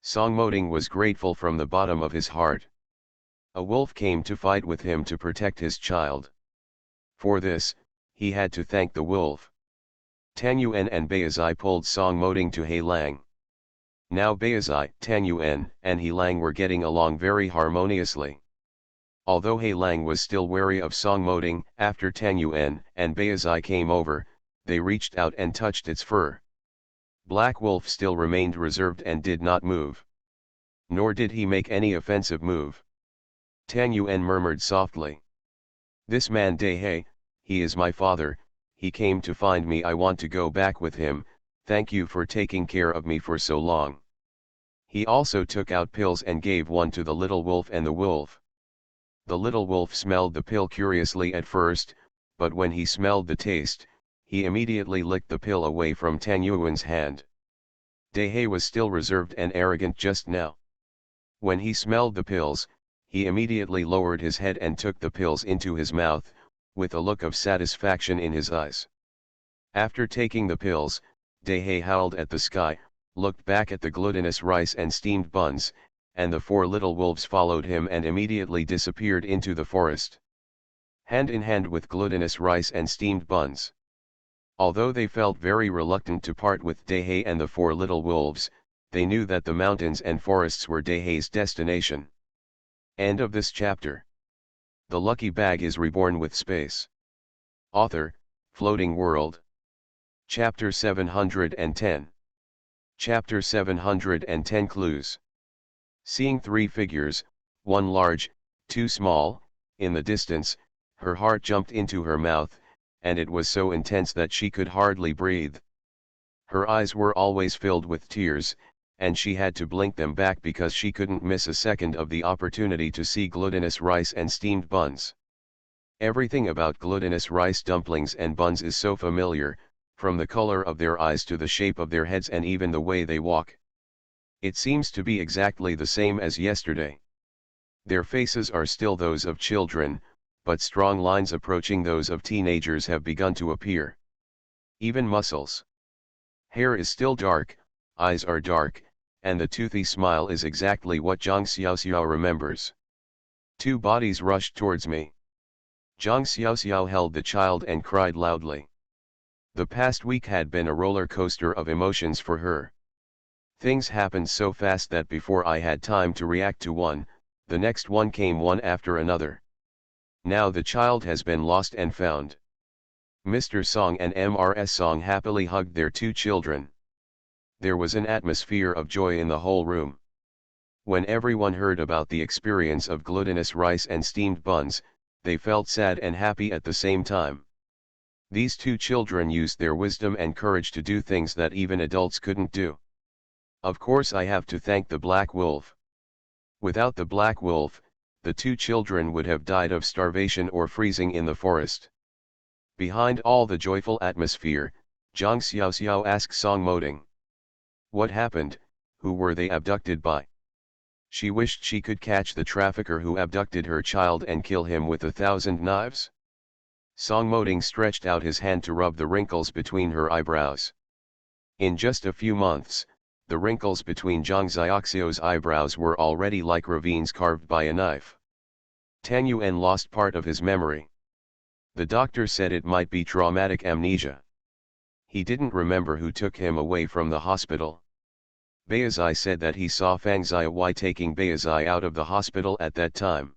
Song Moding was grateful from the bottom of his heart. A wolf came to fight with him to protect his child. For this, he had to thank the wolf. Tang Yuan and Beizai pulled Song Moding to He Lang. Now Beizai, Tang Yuan, and He Lang were getting along very harmoniously. Although He Lang was still wary of Song Moding, after Tang Yuan and Beizai came over, they reached out and touched its fur. Black Wolf still remained reserved and did not move. Nor did he make any offensive move. Tang Yuan murmured softly. "This man De he is my father, he came to find me, I want to go back with him, thank you for taking care of me for so long." He also took out pills and gave one to the little wolf and the wolf. The little wolf smelled the pill curiously at first, but when he smelled the taste, he immediately licked the pill away from Tang Yuan's hand. Dahe was still reserved and arrogant just now. When he smelled the pills, he immediately lowered his head and took the pills into his mouth, with a look of satisfaction in his eyes. After taking the pills, Dahe howled at the sky, looked back at the glutinous rice and steamed buns, and the four little wolves followed him and immediately disappeared into the forest. Hand in hand with glutinous rice and steamed buns. Although they felt very reluctant to part with Dahe and the four little wolves, they knew that the mountains and forests were Dahe's destination. End of this chapter. The lucky bag is reborn with space. Author, Floating World. Chapter 710. Chapter 710 Clues. Seeing three figures, one large, two small, in the distance, her heart jumped into her mouth, and it was so intense that she could hardly breathe. Her eyes were always filled with tears, and she had to blink them back because she couldn't miss a second of the opportunity to see glutinous rice and steamed buns. Everything about glutinous rice dumplings and buns is so familiar, from the color of their eyes to the shape of their heads and even the way they walk. It seems to be exactly the same as yesterday. Their faces are still those of children, but strong lines approaching those of teenagers have begun to appear. Even muscles. Hair is still dark, eyes are dark, and the toothy smile is exactly what Zhang Xiaoxiao remembers. Two bodies rushed towards me. Zhang Xiaoxiao held the child and cried loudly. The past week had been a roller coaster of emotions for her. Things happened so fast that before I had time to react to one, the next one came one after another. Now the child has been lost and found. Mr. Song and Ms. Song happily hugged their two children. There was an atmosphere of joy in the whole room. When everyone heard about the experience of glutinous rice and steamed buns, they felt sad and happy at the same time. These two children used their wisdom and courage to do things that even adults couldn't do. Of course I have to thank the Black Wolf. Without the Black Wolf, the two children would have died of starvation or freezing in the forest. Behind all the joyful atmosphere, Zhang Xiaoxiao asked Song Moding. What happened? Who were they abducted by? She wished she could catch the trafficker who abducted her child and kill him with 1,000 knives. Song Moding stretched out his hand to rub the wrinkles between her eyebrows. In just a few months, the wrinkles between Zhang Xiaoxiao's eyebrows were already like ravines carved by a knife. Tang Yuan lost part of his memory. The doctor said it might be traumatic amnesia. He didn't remember who took him away from the hospital. Beizai said that he saw Fang Xiaowai taking Beizai out of the hospital at that time.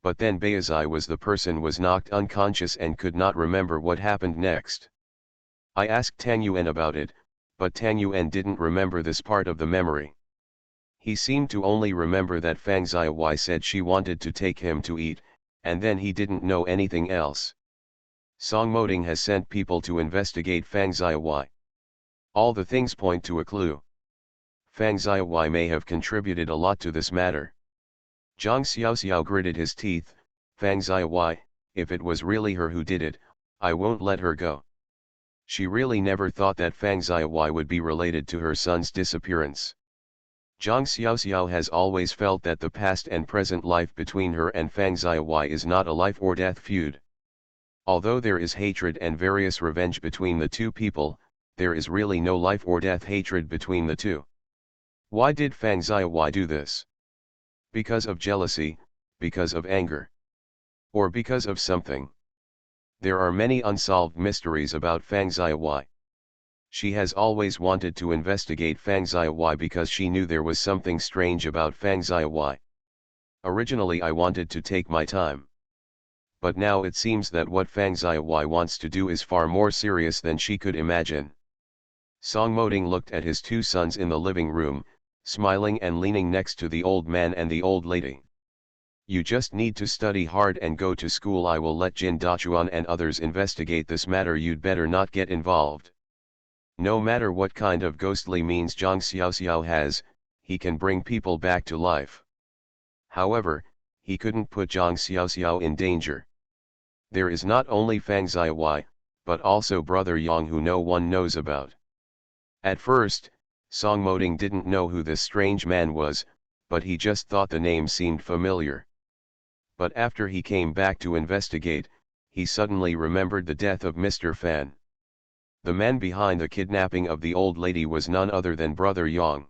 But then Beizai was knocked unconscious and could not remember what happened next. I asked Tang Yuan about it, but Tang Yuan didn't remember this part of the memory. He seemed to only remember that Fang Xiaowai said she wanted to take him to eat, and then he didn't know anything else. Song Moding has sent people to investigate Fang Xiaowai. All the things point to a clue. Fang Xiaowai may have contributed a lot to this matter. Zhang Xiaoxiao gritted his teeth. Fang Xiaowai, if it was really her who did it, I won't let her go. She really never thought that Fang Xiaowai would be related to her son's disappearance. Zhang Xiaoxiao has always felt that the past and present life between her and Fang Xiaowai is not a life or death feud. Although there is hatred and various revenge between the two people, there is really no life or death hatred between the two. Why did Fang Xiaowai do this? Because of jealousy, because of anger, or because of something. There are many unsolved mysteries about Fang Xiaowai. She has always wanted to investigate Fang Xiaowai because she knew there was something strange about Fang Xiaowai. Originally I wanted to take my time. But now it seems that what Fang Xiaowai wants to do is far more serious than she could imagine. Song Moding looked at his two sons in the living room, smiling and leaning next to the old man and the old lady. You just need to study hard and go to school. I will let Jin Dachuan and others investigate this matter. You'd better not get involved. No matter what kind of ghostly means Zhang Xiaoxiao has, he can bring people back to life. However, he couldn't put Zhang Xiaoxiao in danger. There is not only Fang Xiaowai, but also brother Yang who no one knows about. At first, Song Moding didn't know who this strange man was, but he just thought the name seemed familiar. But after he came back to investigate, he suddenly remembered the death of Mr. Fan. The man behind the kidnapping of the old lady was none other than brother Yang.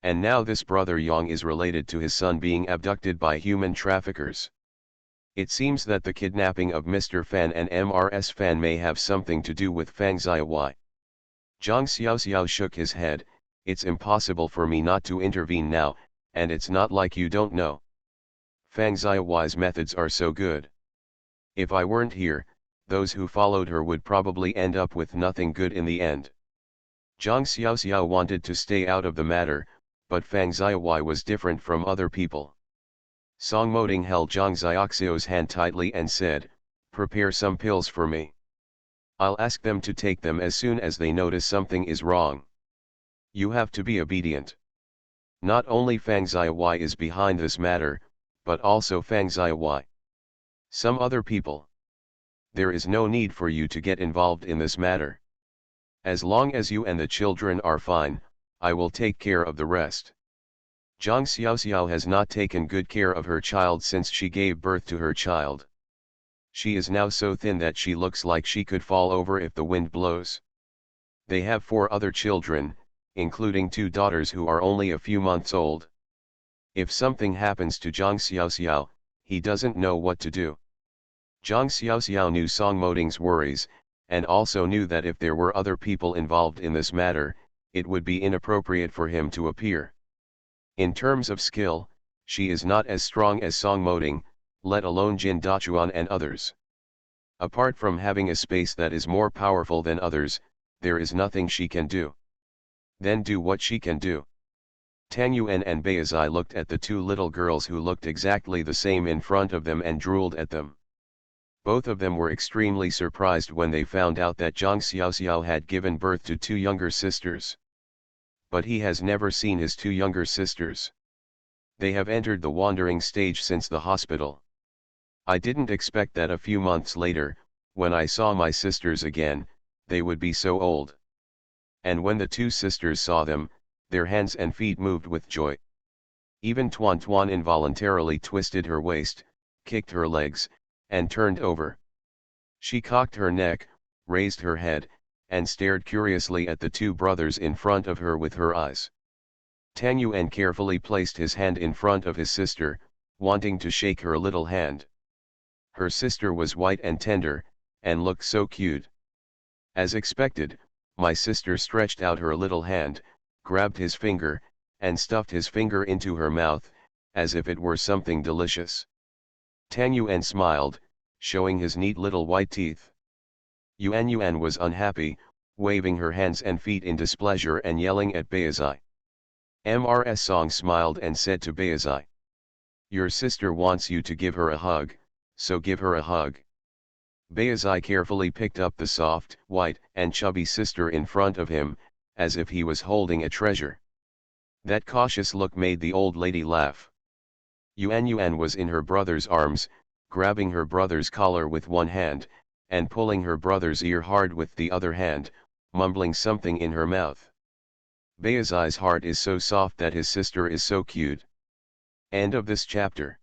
And now this brother Yang is related to his son being abducted by human traffickers. It seems that the kidnapping of Mr. Fan and Mrs. Fan may have something to do with Fang Xiaowai. Zhang Xiaoxiao shook his head. It's impossible for me not to intervene now, and it's not like you don't know. Fang Xiaowai's methods are so good. If I weren't here, those who followed her would probably end up with nothing good in the end. Zhang Xiaoxiao wanted to stay out of the matter, but Fang Xiaowai was different from other people. Song Moding held Zhang Xiaoxiao's hand tightly and said, "Prepare some pills for me. I'll ask them to take them as soon as they notice something is wrong. You have to be obedient." Not only Fang Xiaowai is behind this matter, but also Fang Xiaowai. Some other people. There is no need for you to get involved in this matter. As long as you and the children are fine, I will take care of the rest. Zhang Xiaoxiao has not taken good care of her child since she gave birth to her child. She is now so thin that she looks like she could fall over if the wind blows. They have 4 other children, including 2 daughters who are only a few months old. If something happens to Zhang Xiaoxiao, he doesn't know what to do. Zhang Xiaoxiao knew Song Moding's worries, and also knew that if there were other people involved in this matter, it would be inappropriate for him to appear. In terms of skill, she is not as strong as Song Moding, let alone Jin Dachuan and others. Apart from having a space that is more powerful than others, there is nothing she can do. Then do what she can do. Tang Yuan and Beizai looked at the 2 little girls who looked exactly the same in front of them and drooled at them. Both of them were extremely surprised when they found out that Zhang Xiaoxiao had given birth to 2 younger sisters. But he has never seen his 2 younger sisters. They have entered the wandering stage since the hospital. I didn't expect that a few months later, when I saw my sisters again, they would be so old. And when the 2 sisters saw them, their hands and feet moved with joy. Even Tuan Tuan involuntarily twisted her waist, kicked her legs, and turned over. She cocked her neck, raised her head, and stared curiously at the 2 brothers in front of her with her eyes. Tang Yuan carefully placed his hand in front of his sister, wanting to shake her little hand. Her sister was white and tender, and looked so cute. As expected, my sister stretched out her little hand, grabbed his finger, and stuffed his finger into her mouth, as if it were something delicious. Tang Yuan smiled, showing his neat little white teeth. Yuan was unhappy, waving her hands and feet in displeasure and yelling at Beizai. Mrs. Song smiled and said to Beizai, "Your sister wants you to give her a hug, so give her a hug." Beizai carefully picked up the soft, white, and chubby sister in front of him, as if he was holding a treasure. That cautious look made the old lady laugh. Yuan was in her brother's arms, grabbing her brother's collar with one hand, and pulling her brother's ear hard with the other hand, mumbling something in her mouth. Beizai's heart is so soft that his sister is so cute. End of this chapter.